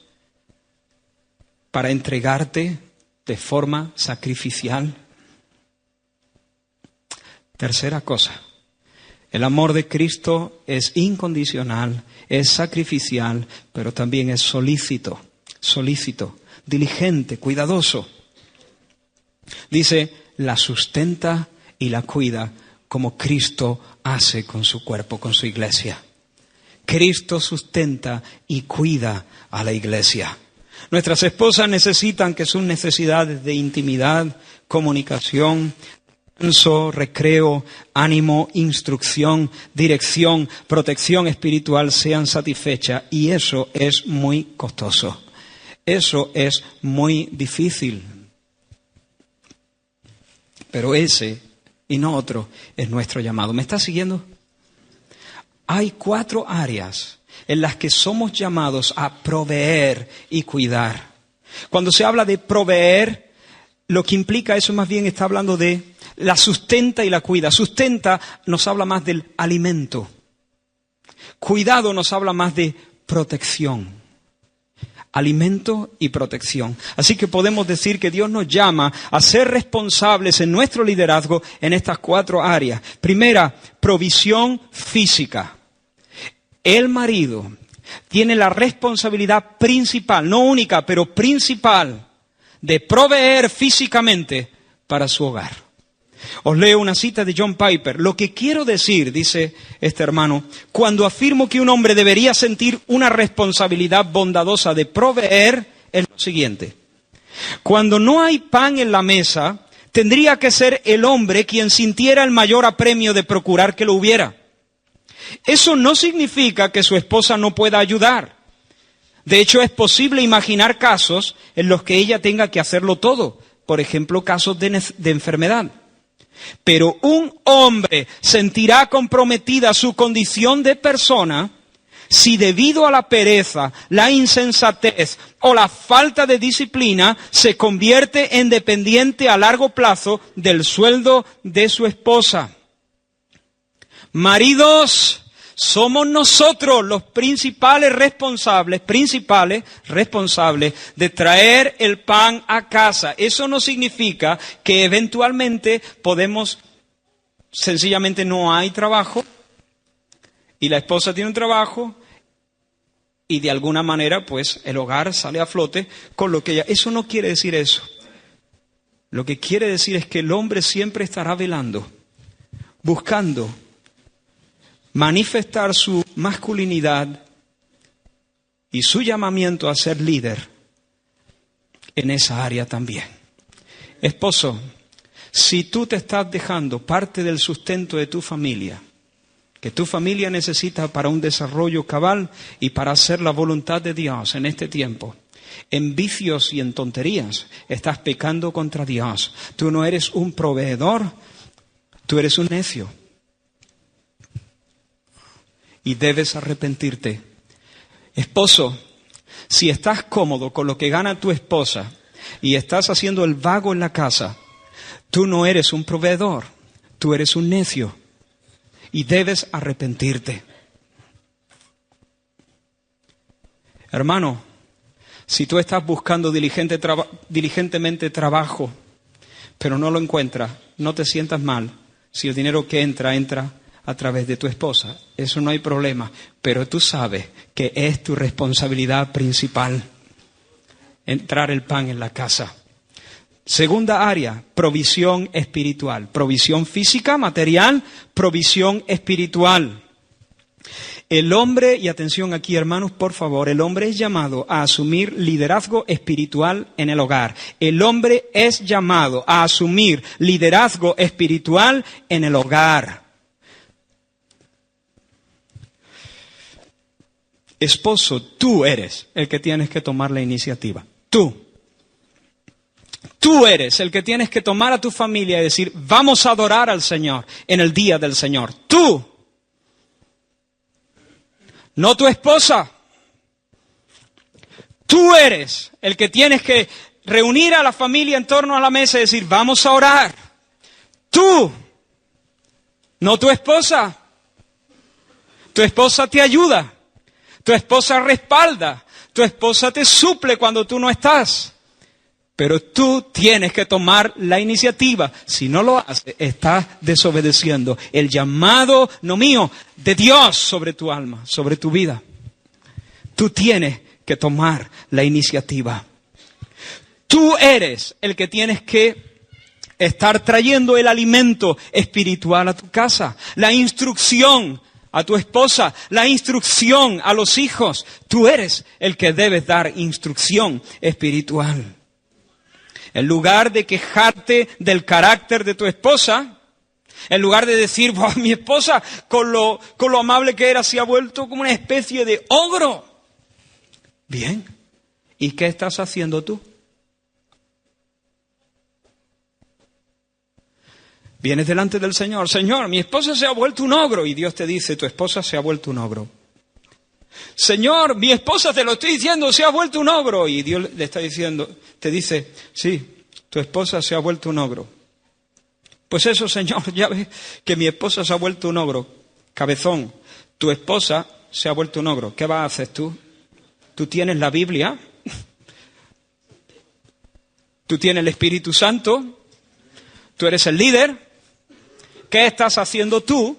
para entregarte de forma sacrificial? Tercera cosa, el amor de Cristo es incondicional, es sacrificial, pero también es solícito, diligente, cuidadoso. Dice, la sustenta y la cuida como Cristo hace con su cuerpo, con su iglesia. Cristo sustenta y cuida a la iglesia. Nuestras esposas necesitan que sus necesidades de intimidad, comunicación, descanso, recreo, ánimo, instrucción, dirección, protección espiritual sean satisfechas, y eso es muy costoso. Eso es muy difícil. Pero ese y no otro es nuestro llamado. ¿Me estás siguiendo? Hay 4 áreas en las que somos llamados a proveer y cuidar. Cuando se habla de proveer, lo que implica eso más bien está hablando de la sustenta y la cuida. Sustenta nos habla más del alimento. Cuidado nos habla más de protección. Alimento y protección. Así que podemos decir que Dios nos llama a ser responsables en nuestro liderazgo en estas 4 áreas. Primera, provisión física. El marido tiene la responsabilidad principal, no única, pero principal, de proveer físicamente para su hogar. Os leo una cita de John Piper. Lo que quiero decir, dice este hermano, cuando afirmo que un hombre debería sentir una responsabilidad bondadosa de proveer, es lo siguiente. Cuando no hay pan en la mesa, tendría que ser el hombre quien sintiera el mayor apremio de procurar que lo hubiera. Eso no significa que su esposa no pueda ayudar. De hecho, es posible imaginar casos en los que ella tenga que hacerlo todo. Por ejemplo, casos de enfermedad. Pero un hombre sentirá comprometida su condición de persona Si debido a la pereza, la insensatez o la falta de disciplina se convierte en dependiente a largo plazo del sueldo de su esposa. Maridos, somos nosotros los principales responsables de traer el pan a casa. Eso no significa que eventualmente sencillamente no hay trabajo, y la esposa tiene un trabajo, y de alguna manera, pues, el hogar sale a flote con lo que ella... Eso no quiere decir eso. Lo que quiere decir es que el hombre siempre estará velando, buscando manifestar su masculinidad y su llamamiento a ser líder en esa área también. Esposo, si tú te estás dejando parte del sustento de tu familia, que tu familia necesita para un desarrollo cabal y para hacer la voluntad de Dios en este tiempo, en vicios y en tonterías, estás pecando contra Dios. Tú no eres un proveedor, tú eres un necio. Y debes arrepentirte. Esposo, si estás cómodo con lo que gana tu esposa y estás haciendo el vago en la casa, tú no eres un proveedor, tú eres un necio. Y debes arrepentirte. Hermano, si tú estás buscando diligentemente trabajo, pero no lo encuentras, no te sientas mal. Si el dinero que entra a través de tu esposa, eso no hay problema. Pero tú sabes que es tu responsabilidad principal entrar el pan en la casa. Segunda área, provisión espiritual. Provisión física, material, provisión espiritual. El hombre, y atención aquí hermanos, por favor, el hombre es llamado a asumir liderazgo espiritual en el hogar. El hombre es llamado a asumir liderazgo espiritual en el hogar. Esposo, tú eres el que tienes que tomar la iniciativa. Tú eres el que tienes que tomar a tu familia y decir, vamos a adorar al Señor en el día del Señor. Tú. No tu esposa. Tú eres el que tienes que reunir a la familia en torno a la mesa y decir, vamos a orar. Tú. No tu esposa. Tu esposa te ayuda. Tu esposa respalda. Tu esposa te suple cuando tú no estás. Pero tú tienes que tomar la iniciativa. Si no lo haces, estás desobedeciendo el llamado, no mío, de Dios sobre tu alma, sobre tu vida. Tú tienes que tomar la iniciativa. Tú eres el que tienes que estar trayendo el alimento espiritual a tu casa, la instrucción a tu esposa, la instrucción a los hijos. Tú eres el que debes dar instrucción espiritual. En lugar de quejarte del carácter de tu esposa, en lugar de decir, mi esposa con lo amable que era se ha vuelto como una especie de ogro. Bien, ¿y qué estás haciendo tú? Vienes delante del Señor, Señor, mi esposa se ha vuelto un ogro. Y Dios te dice, tu esposa se ha vuelto un ogro. Señor, mi esposa, te lo estoy diciendo, se ha vuelto un ogro. Y Dios le está diciendo, te dice, sí, tu esposa se ha vuelto un ogro. Pues eso, Señor, ya ves que mi esposa se ha vuelto un ogro. Cabezón, tu esposa se ha vuelto un ogro. ¿Qué vas a hacer tú? Tú tienes la Biblia, tú tienes el Espíritu Santo, tú eres el líder. ¿Qué estás haciendo tú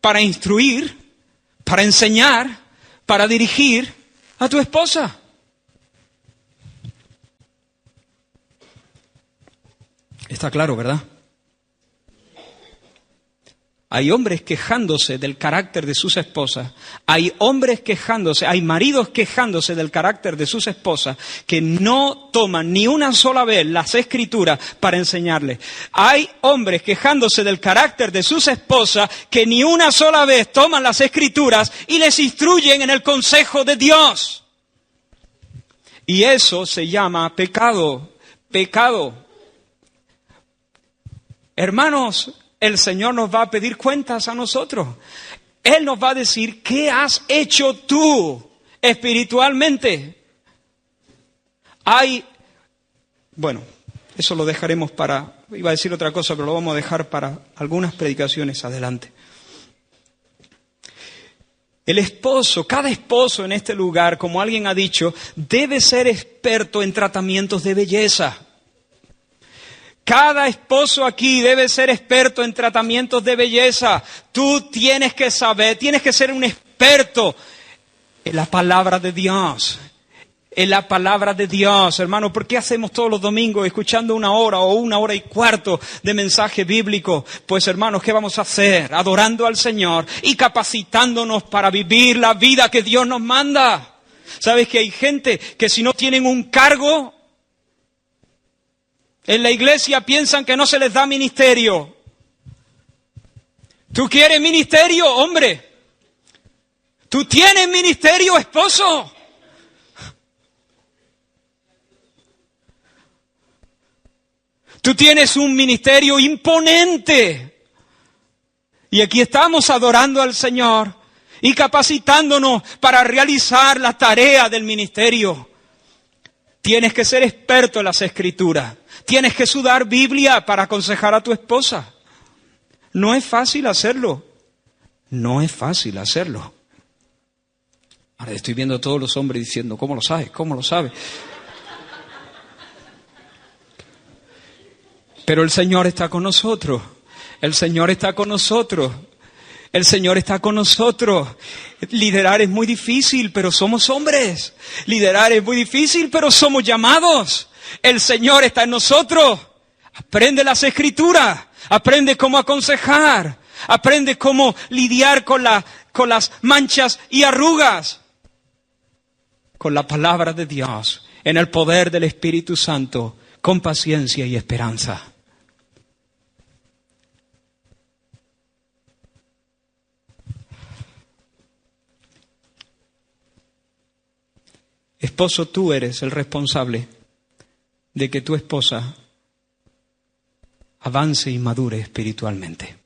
para instruir, para enseñar, para dirigir a tu esposa? Está claro, ¿verdad? Hay hombres quejándose del carácter de sus esposas. Hay hombres quejándose, hay maridos quejándose del carácter de sus esposas que no toman ni una sola vez las Escrituras para enseñarles. Hay hombres quejándose del carácter de sus esposas que ni una sola vez toman las Escrituras y les instruyen en el consejo de Dios. Y eso se llama pecado. Pecado. Hermanos, el Señor nos va a pedir cuentas a nosotros. Él nos va a decir, ¿qué has hecho tú espiritualmente? Bueno, eso lo dejaremos iba a decir otra cosa, pero lo vamos a dejar para algunas predicaciones adelante. El esposo, cada esposo en este lugar, como alguien ha dicho, debe ser experto en tratamientos de belleza. Cada esposo aquí debe ser experto en tratamientos de belleza. Tú tienes que saber, tienes que ser un experto en la palabra de Dios. En la palabra de Dios, hermano. ¿Por qué hacemos todos los domingos escuchando 1 hora o 1 hora y cuarto de mensaje bíblico? Pues, hermanos, ¿qué vamos a hacer? Adorando al Señor y capacitándonos para vivir la vida que Dios nos manda. ¿Sabes que hay gente que si no tienen un cargo en la iglesia piensan que no se les da ministerio? ¿Tú quieres ministerio, hombre? ¿Tú tienes ministerio, esposo? Tú tienes un ministerio imponente. Y aquí estamos adorando al Señor y capacitándonos para realizar la tarea del ministerio. Tienes que ser experto en las Escrituras. Tienes que sudar Biblia para aconsejar a tu esposa. No es fácil hacerlo. No es fácil hacerlo. Ahora estoy viendo a todos los hombres diciendo, ¿cómo lo sabes? ¿Cómo lo sabes? Pero el Señor está con nosotros. El Señor está con nosotros. El Señor está con nosotros. Liderar es muy difícil, pero somos hombres. Liderar es muy difícil, pero somos llamados. El Señor está en nosotros. Aprende las Escrituras. Aprende cómo aconsejar. Aprende cómo lidiar con las manchas y arrugas. Con la palabra de Dios. En el poder del Espíritu Santo. Con paciencia y esperanza. Esposo, tú eres el responsable de que tu esposa avance y madure espiritualmente.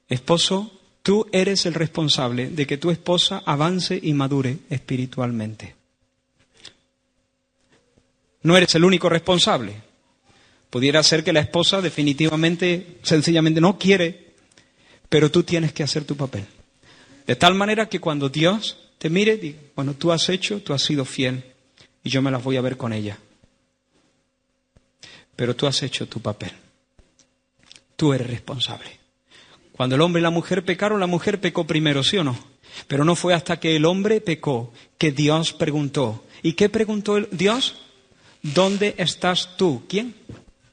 Esposo, tú eres el responsable de que tu esposa avance y madure espiritualmente. No eres el único responsable. Pudiera ser que la esposa definitivamente, sencillamente no quiere, pero tú tienes que hacer tu papel. De tal manera que cuando Dios te mire, diga, bueno, tú has sido fiel y yo me las voy a ver con ella. Pero tú has hecho tu papel. Tú eres responsable. Cuando el hombre y la mujer pecaron, la mujer pecó primero, ¿sí o no? Pero no fue hasta que el hombre pecó que Dios preguntó. ¿Y qué preguntó Dios? ¿Dónde estás tú? ¿Quién?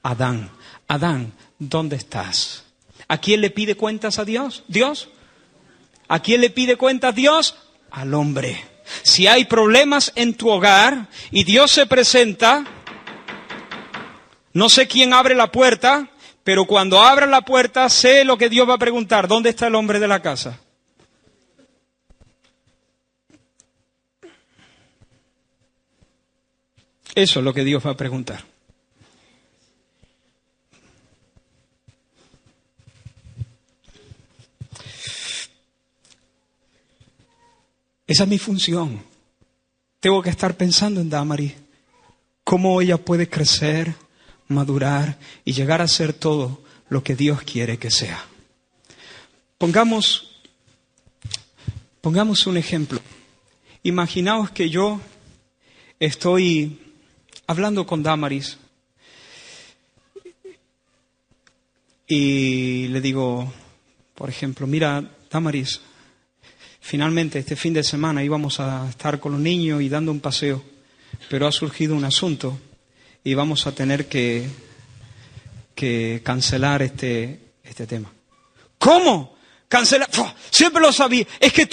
Adán. Adán, ¿dónde estás? ¿A quién le pide cuentas a Dios? ¿Dios? ¿A quién le pide cuentas Dios? Al hombre. Si hay problemas en tu hogar y Dios se presenta, no sé quién abre la puerta, pero cuando abra la puerta sé lo que Dios va a preguntar. ¿Dónde está el hombre de la casa? Eso es lo que Dios va a preguntar. Esa es mi función. Tengo que estar pensando en Damaris. Cómo ella puede crecer, madurar y llegar a ser todo lo que Dios quiere que sea. Pongamos un ejemplo. Imaginaos que yo estoy hablando con Damaris y le digo, por ejemplo, mira, Damaris, finalmente este fin de semana íbamos a estar con los niños y dando un paseo, pero ha surgido un asunto y vamos a tener que cancelar este tema. ¿Cómo? Cancelar. Siempre lo sabía. Es que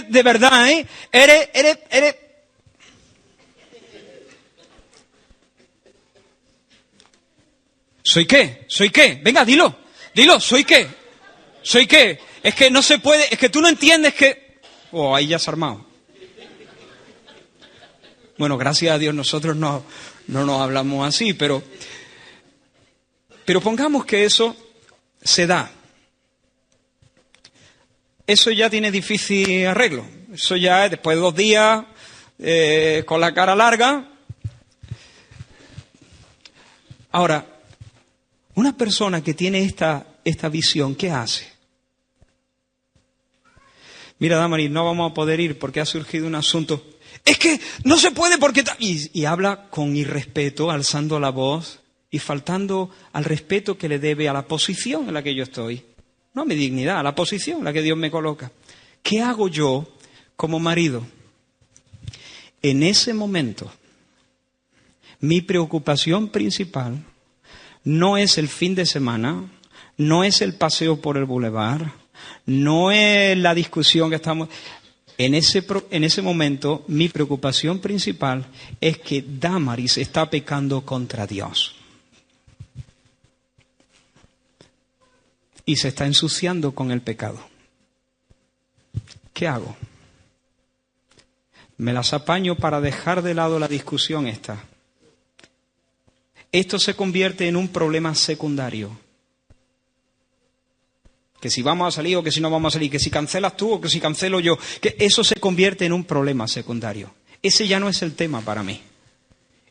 de verdad, eres. ¿Soy qué? ¿Soy qué? Venga, dilo, ¿soy qué? ¿Soy qué? Es que no se puede, es que tú no entiendes que... Oh, ahí ya se ha armado. Bueno, gracias a Dios nosotros no nos hablamos así, pero pongamos que eso se da. eso ya tiene difícil arreglo. Eso ya es después de 2 días, con la cara larga. Ahora, una persona que tiene esta visión, ¿qué hace? Mira, Damaris, no vamos a poder ir porque ha surgido un asunto. Es que no se puede porque... Y habla con irrespeto, alzando la voz y faltando al respeto que le debe a la posición en la que yo estoy. No a mi dignidad, a la posición en la que Dios me coloca. ¿Qué hago yo como marido? En ese momento, mi preocupación principal no es el fin de semana, no es el paseo por el bulevar, no es la discusión que estamos... En ese momento, mi preocupación principal es que Damaris está pecando contra Dios. Y se está ensuciando con el pecado. ¿Qué hago? Me las apaño para dejar de lado la discusión esta. Esto se convierte en un problema secundario. Que si vamos a salir o que si no vamos a salir, que si cancelas tú o que si cancelo yo, que eso se convierte en un problema secundario. Ese ya no es el tema para mí.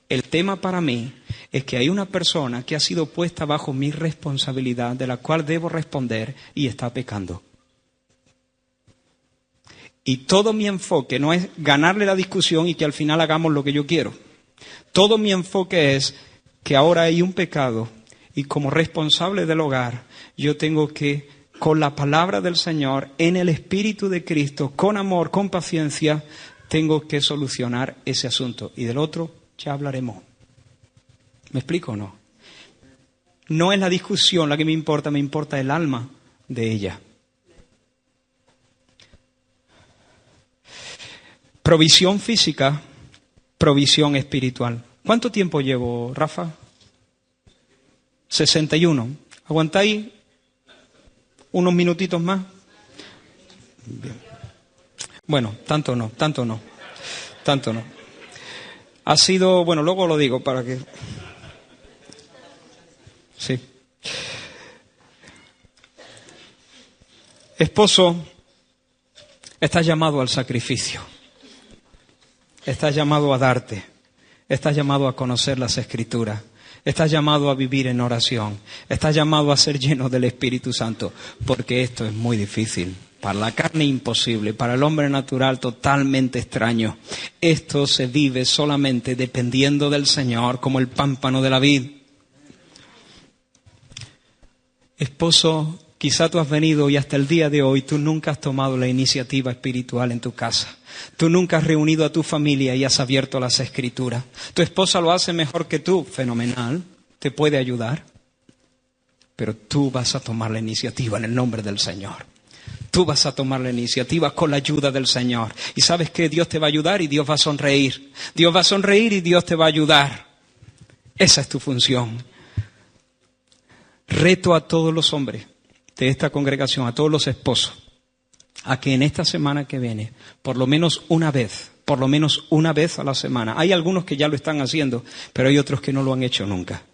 El tema para mí es que hay una persona que ha sido puesta bajo mi responsabilidad, de la cual debo responder y está pecando. Y todo mi enfoque no es ganarle la discusión y que al final hagamos lo que yo quiero. Todo mi enfoque es que ahora hay un pecado y como responsable del hogar yo tengo que, con la palabra del Señor, en el Espíritu de Cristo, con amor, con paciencia, tengo que solucionar ese asunto. Y del otro ya hablaremos. ¿Me explico o no? No es la discusión la que me importa el alma de ella. Provisión física, provisión espiritual. ¿Cuánto tiempo llevo, Rafa? 61. ¿Aguantáis unos minutitos más? Bien. Bueno, tanto no. Ha sido, bueno, luego lo digo para que... Sí. Esposo, estás llamado al sacrificio. Estás llamado a darte. Estás llamado a conocer las Escrituras. Estás llamado a vivir en oración. Estás llamado a ser lleno del Espíritu Santo. Porque esto es muy difícil. Para la carne imposible. Para el hombre natural totalmente extraño. Esto se vive solamente dependiendo del Señor, como el pámpano de la vid. Esposo, quizá tú has venido y hasta el día de hoy tú nunca has tomado la iniciativa espiritual en tu casa. Tú nunca has reunido a tu familia y has abierto las Escrituras. Tu esposa lo hace mejor que tú, fenomenal, te puede ayudar. Pero tú vas a tomar la iniciativa en el nombre del Señor. Tú vas a tomar la iniciativa con la ayuda del Señor. Y sabes que Dios te va a ayudar y Dios va a sonreír. Dios va a sonreír y Dios te va a ayudar. Esa es tu función. Reto a todos los hombres de esta congregación, a todos los esposos, a que en esta semana que viene, por lo menos una vez a la semana, hay algunos que ya lo están haciendo, pero hay otros que no lo han hecho nunca,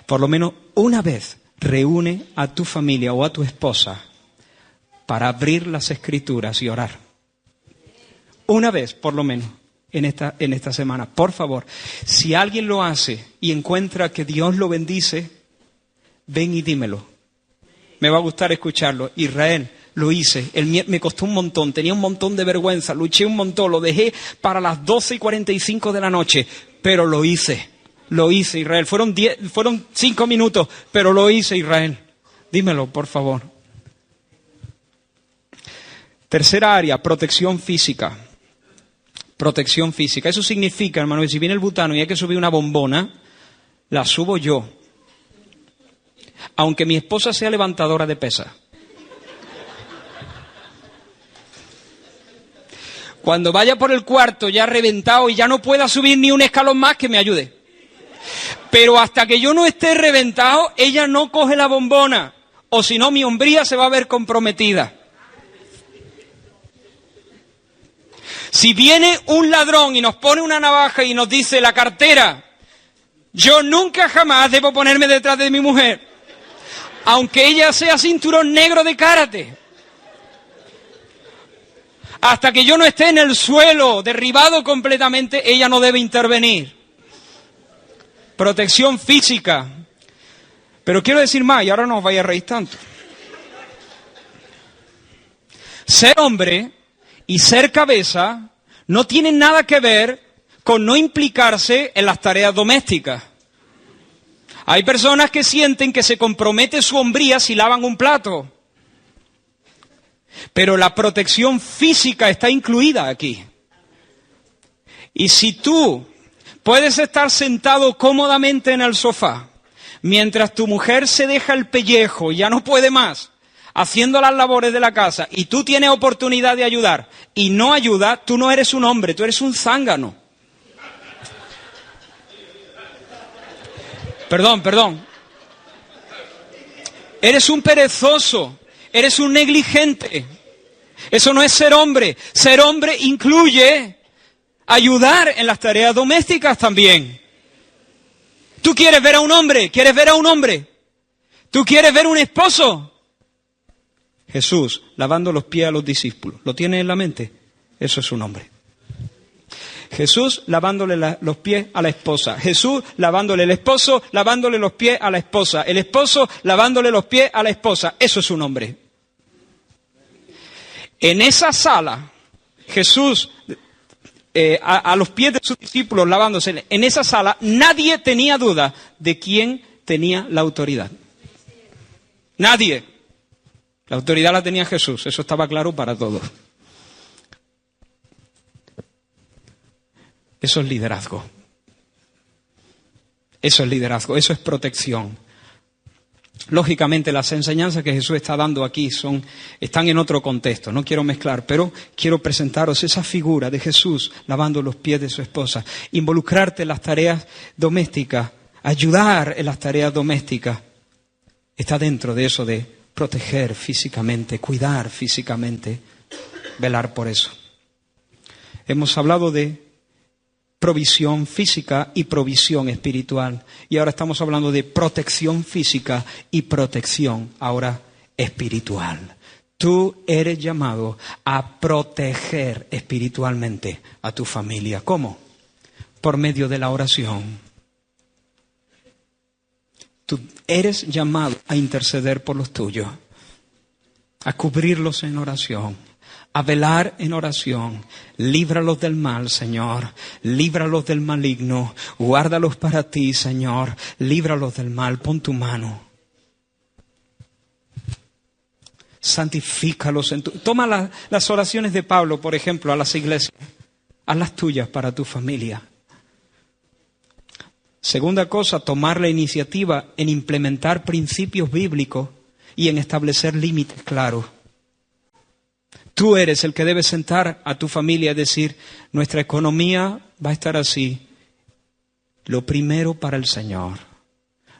por lo menos una vez reúne a tu familia o a tu esposa para abrir las Escrituras y orar. Una vez, por lo menos, en esta semana. Por favor, si alguien lo hace y encuentra que Dios lo bendice, ven y dímelo. Me va a gustar escucharlo. Israel, lo hice. Me costó un montón. Tenía un montón de vergüenza. Luché un montón. Lo dejé para las 12:45 de la noche. Pero lo hice. Lo hice, Israel. Fueron 5 minutos. Pero lo hice, Israel. Dímelo, por favor. Tercera área, protección física. Protección física. Eso significa, hermano, que si viene el butano y hay que subir una bombona, la subo yo. Aunque mi esposa sea levantadora de pesas. Cuando vaya por el cuarto ya reventado y ya no pueda subir ni un escalón más, que me ayude. Pero hasta que yo no esté reventado, ella no coge la bombona. O si no, mi hombría se va a ver comprometida. Si viene un ladrón y nos pone una navaja y nos dice la cartera, yo nunca jamás debo ponerme detrás de mi mujer. Aunque ella sea cinturón negro de karate. Hasta que yo no esté en el suelo, derribado completamente, ella no debe intervenir. Protección física. Pero quiero decir más, y ahora no os vais a reír tanto. Ser hombre y ser cabeza no tienen nada que ver con no implicarse en las tareas domésticas. Hay personas que sienten que se compromete su hombría si lavan un plato. Pero la protección física está incluida aquí. Y si tú puedes estar sentado cómodamente en el sofá, mientras tu mujer se deja el pellejo y ya no puede más, haciendo las labores de la casa, y tú tienes oportunidad de ayudar, y no ayudas, tú no eres un hombre, tú eres un zángano. Perdón. Eres un perezoso, eres un negligente. Eso no es ser hombre. Ser hombre incluye ayudar en las tareas domésticas también. ¿Tú quieres ver a un hombre? ¿Quieres ver a un hombre? ¿Tú quieres ver un esposo? Jesús lavando los pies a los discípulos. ¿Lo tienes en la mente? Eso es un hombre. Jesús lavándole los pies a la esposa. Jesús lavándole el esposo, lavándole los pies a la esposa. El esposo lavándole los pies a la esposa. Eso es un hombre. En esa sala, Jesús, a los pies de sus discípulos lavándose, en esa sala nadie tenía duda de quién tenía la autoridad. Nadie. La autoridad la tenía Jesús, eso estaba claro para todos. Eso es liderazgo. Eso es liderazgo, eso es protección. Lógicamente las enseñanzas que Jesús está dando aquí están en otro contexto, no quiero mezclar, pero quiero presentaros esa figura de Jesús lavando los pies de su esposa, involucrarte en las tareas domésticas, ayudar en las tareas domésticas, está dentro de eso de proteger físicamente, cuidar físicamente, velar por eso. Hemos hablado de provisión física y provisión espiritual. Y ahora estamos hablando de protección física y protección ahora espiritual. Tú eres llamado a proteger espiritualmente a tu familia. ¿Cómo? Por medio de la oración. Tú eres llamado a interceder por los tuyos, a cubrirlos en oración, a velar en oración. Líbralos del mal, Señor. Líbralos del maligno. Guárdalos para ti, Señor. Líbralos del mal. Pon tu mano. Santifícalos. Toma las oraciones de Pablo, por ejemplo, a las iglesias. Haz las tuyas para tu familia. Segunda cosa, tomar la iniciativa en implementar principios bíblicos y en establecer límites claros. Tú eres el que debe sentar a tu familia y decir, nuestra economía va a estar así. Lo primero para el Señor,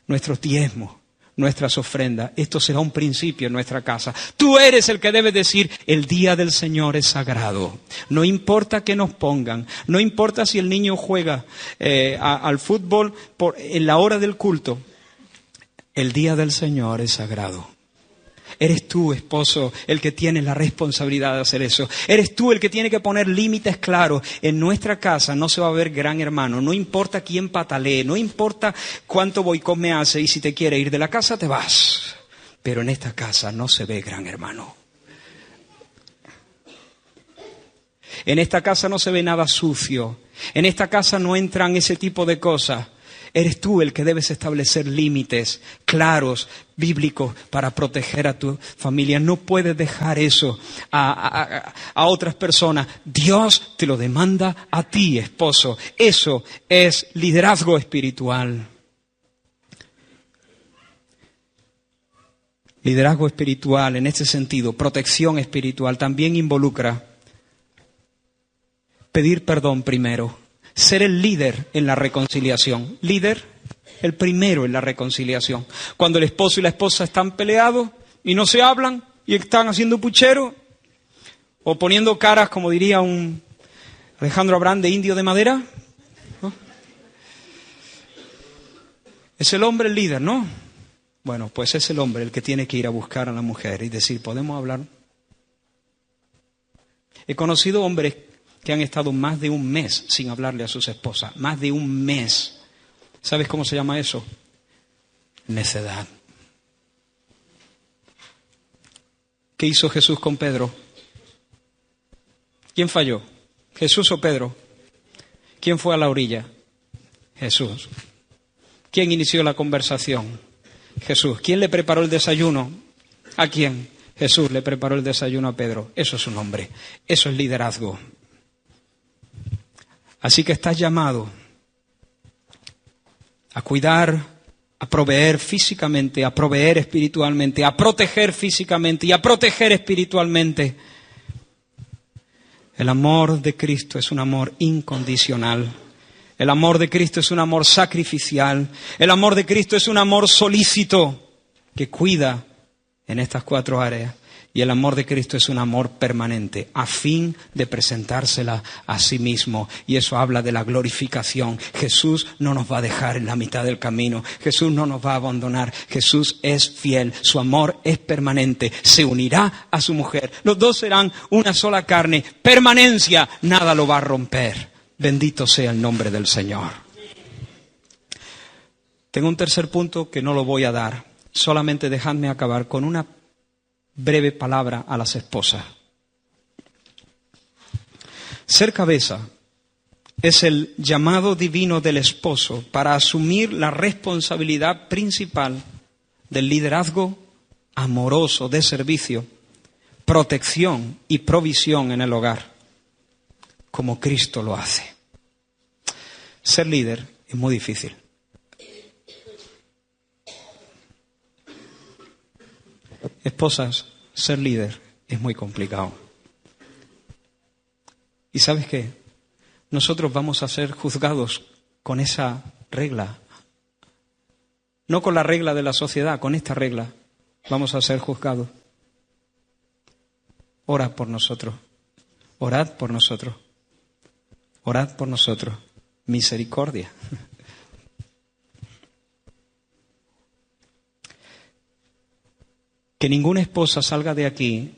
nuestros diezmos, nuestras ofrendas. Esto será un principio en nuestra casa. Tú eres el que debe decir, el día del Señor es sagrado. No importa que nos pongan, no importa si el niño juega al fútbol en la hora del culto. El día del Señor es sagrado. Eres tú, esposo, el que tiene la responsabilidad de hacer eso. Eres tú el que tiene que poner límites claros. En nuestra casa no se va a ver gran hermano. No importa quién patalee, no importa cuánto boicot me hace y si te quiere ir de la casa te vas. Pero en esta casa no se ve gran hermano. En esta casa no se ve nada sucio. En esta casa no entran ese tipo de cosas. Eres tú el que debes establecer límites claros, bíblicos, para proteger a tu familia. No puedes dejar eso a otras personas. Dios te lo demanda a ti, esposo. Eso es liderazgo espiritual. Liderazgo espiritual, en este sentido, protección espiritual, también involucra pedir perdón primero. Ser el líder en la reconciliación. Líder, el primero en la reconciliación. Cuando el esposo y la esposa están peleados y no se hablan y están haciendo puchero o poniendo caras, como diría un Alejandro Abraham, de indio de madera. ¿No? Es el hombre el líder, ¿no? Bueno, pues es el hombre el que tiene que ir a buscar a la mujer y decir, ¿podemos hablar? He conocido hombres que han estado más de un mes sin hablarle a sus esposas. Más de un mes. ¿Sabes cómo se llama eso? Necedad. ¿Qué hizo Jesús con Pedro? ¿Quién falló? ¿Jesús o Pedro? ¿Quién fue a la orilla? Jesús. ¿Quién inició la conversación? Jesús. ¿Quién le preparó el desayuno? ¿A quién? Jesús le preparó el desayuno a Pedro. Eso es un hombre. Eso es liderazgo. Así que estás llamado a cuidar, a proveer físicamente, a proveer espiritualmente, a proteger físicamente y a proteger espiritualmente. El amor de Cristo es un amor incondicional. El amor de Cristo es un amor sacrificial. El amor de Cristo es un amor solícito que cuida en estas 4 áreas. Y el amor de Cristo es un amor permanente, a fin de presentársela a sí mismo. Y eso habla de la glorificación. Jesús no nos va a dejar en la mitad del camino. Jesús no nos va a abandonar. Jesús es fiel. Su amor es permanente. Se unirá a su mujer. Los dos serán una sola carne. Permanencia. Nada lo va a romper. Bendito sea el nombre del Señor. Tengo un tercer punto que no lo voy a dar. Solamente dejadme acabar con una breve palabra a las esposas. Ser cabeza es el llamado divino del esposo para asumir la responsabilidad principal del liderazgo amoroso de servicio, protección y provisión en el hogar, como Cristo lo hace. Ser líder es muy difícil. Esposas, ser líder es muy complicado. ¿Y sabes qué? Nosotros vamos a ser juzgados con esa regla. No con la regla de la sociedad, con esta regla vamos a ser juzgados. Orad por nosotros. Orad por nosotros. Orad por nosotros. Misericordia. Que ninguna esposa salga de aquí.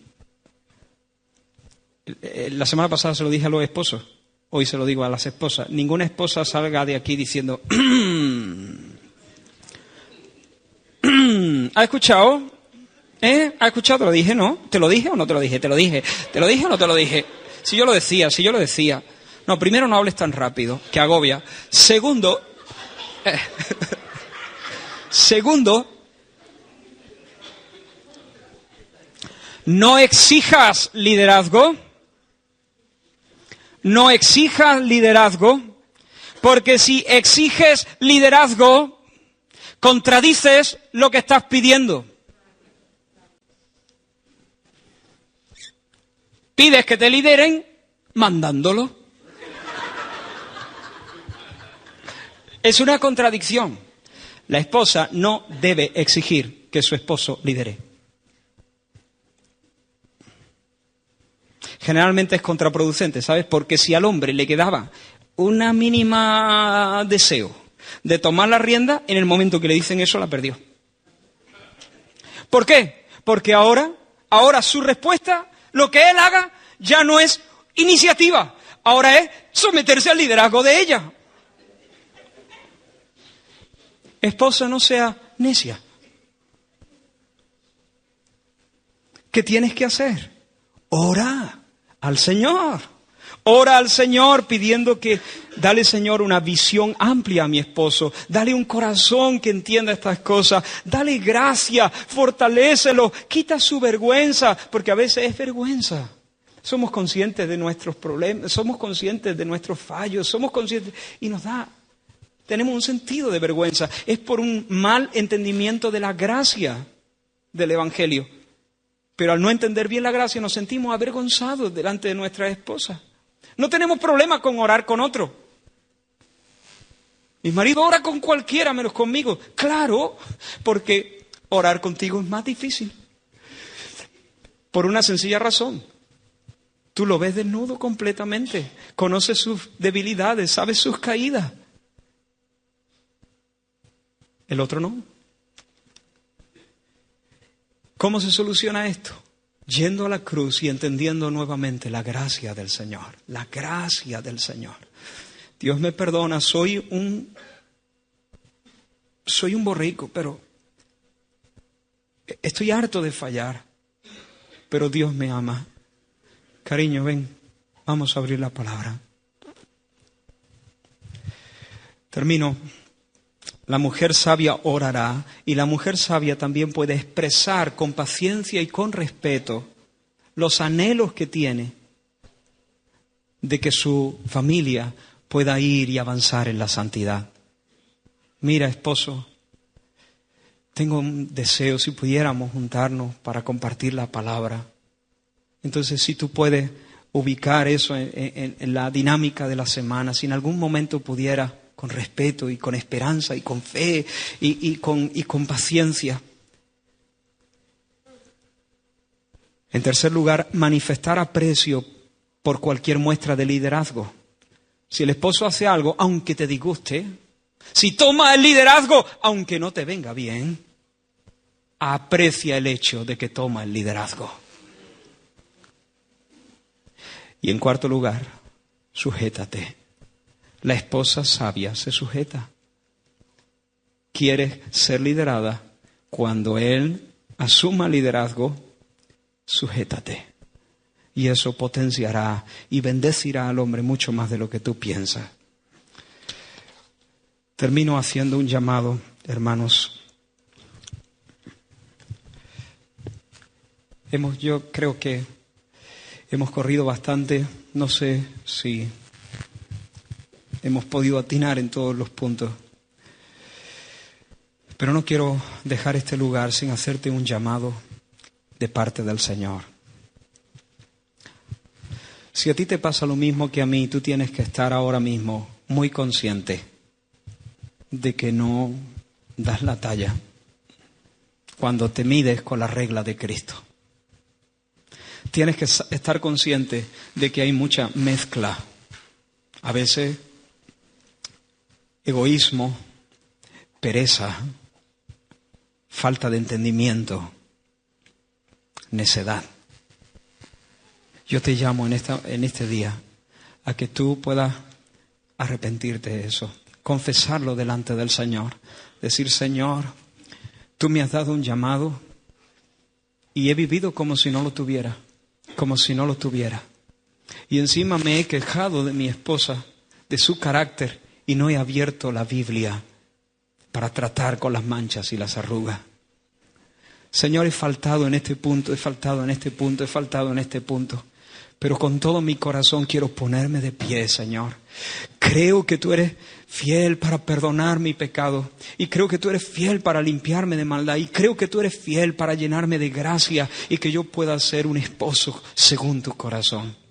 La semana pasada se lo dije a los esposos, hoy se lo digo a las esposas. Ninguna esposa salga de aquí diciendo, ¿ha escuchado? ¿Ha escuchado? ¿Te lo dije? ¿No? ¿Te lo dije o no te lo dije? ¿Te lo dije? ¿Te lo dije o no te lo dije? Si yo lo decía. No, primero no hables tan rápido, que agobia. Segundo, no exijas liderazgo. No exijas liderazgo, porque si exiges liderazgo, contradices lo que estás pidiendo. Pides que te lideren mandándolo. Es una contradicción. La esposa no debe exigir que su esposo lidere. Generalmente es contraproducente, ¿sabes? Porque si al hombre le quedaba una mínima deseo de tomar la rienda, en el momento que le dicen eso la perdió. ¿Por qué? Porque ahora su respuesta, lo que él haga, ya no es iniciativa. Ahora es someterse al liderazgo de ella. Esposa, no sea necia. ¿Qué tienes que hacer? Ora al Señor. Ora al Señor pidiendo que, dale Señor una visión amplia a mi esposo, dale un corazón que entienda estas cosas, dale gracia, fortalécelo, quita su vergüenza, porque a veces es vergüenza. Somos conscientes de nuestros problemas, somos conscientes de nuestros fallos, somos conscientes y tenemos un sentido de vergüenza. Es por un mal entendimiento de la gracia del Evangelio. Pero al no entender bien la gracia nos sentimos avergonzados delante de nuestra esposa. No tenemos problema con orar con otro. Mi marido ora con cualquiera menos conmigo. Claro, porque orar contigo es más difícil. Por una sencilla razón. Tú lo ves desnudo completamente. Conoces sus debilidades, sabes sus caídas. El otro no. ¿Cómo se soluciona esto? yendo a la cruz y entendiendo nuevamente la gracia del Señor. La gracia del Señor. Dios me perdona, soy un borrico, pero estoy harto de fallar. Pero Dios me ama. Cariño, ven, vamos a abrir la palabra. Termino. La mujer sabia orará, y la mujer sabia también puede expresar con paciencia y con respeto los anhelos que tiene de que su familia pueda ir y avanzar en la santidad. Mira, esposo, tengo un deseo, si pudiéramos juntarnos para compartir la palabra. Entonces, si tú puedes ubicar eso en la dinámica de la semana, si en algún momento pudiera, con respeto y con esperanza y con fe y con paciencia. En tercer lugar, manifestar aprecio por cualquier muestra de liderazgo. Si el esposo hace algo, aunque te disguste, si toma el liderazgo, aunque no te venga bien, aprecia el hecho de que toma el liderazgo. Y en cuarto lugar, sujétate. La esposa sabia se sujeta. ¿Quieres ser liderada? Cuando él asuma liderazgo, sujétate. Y eso potenciará y bendecirá al hombre mucho más de lo que tú piensas. Termino haciendo un llamado, hermanos. Yo creo que hemos corrido bastante. No sé si hemos podido atinar en todos los puntos. Pero no quiero dejar este lugar sin hacerte un llamado de parte del Señor. Si a ti te pasa lo mismo que a mí, tú tienes que estar ahora mismo muy consciente de que no das la talla cuando te mides con la regla de Cristo. Tienes que estar consciente de que hay mucha mezcla. A veces egoísmo, pereza, falta de entendimiento, necedad. Yo te llamo en este día a que tú puedas arrepentirte de eso, confesarlo delante del Señor, decir: Señor, tú me has dado un llamado y he vivido como si no lo tuviera, Y encima me he quejado de mi esposa, de su carácter, y no he abierto la Biblia para tratar con las manchas y las arrugas. Señor, he faltado en este punto, pero con todo mi corazón quiero ponerme de pie, Señor. Creo que tú eres fiel para perdonar mi pecado, y creo que tú eres fiel para limpiarme de maldad, y creo que tú eres fiel para llenarme de gracia y que yo pueda ser un esposo según tu corazón.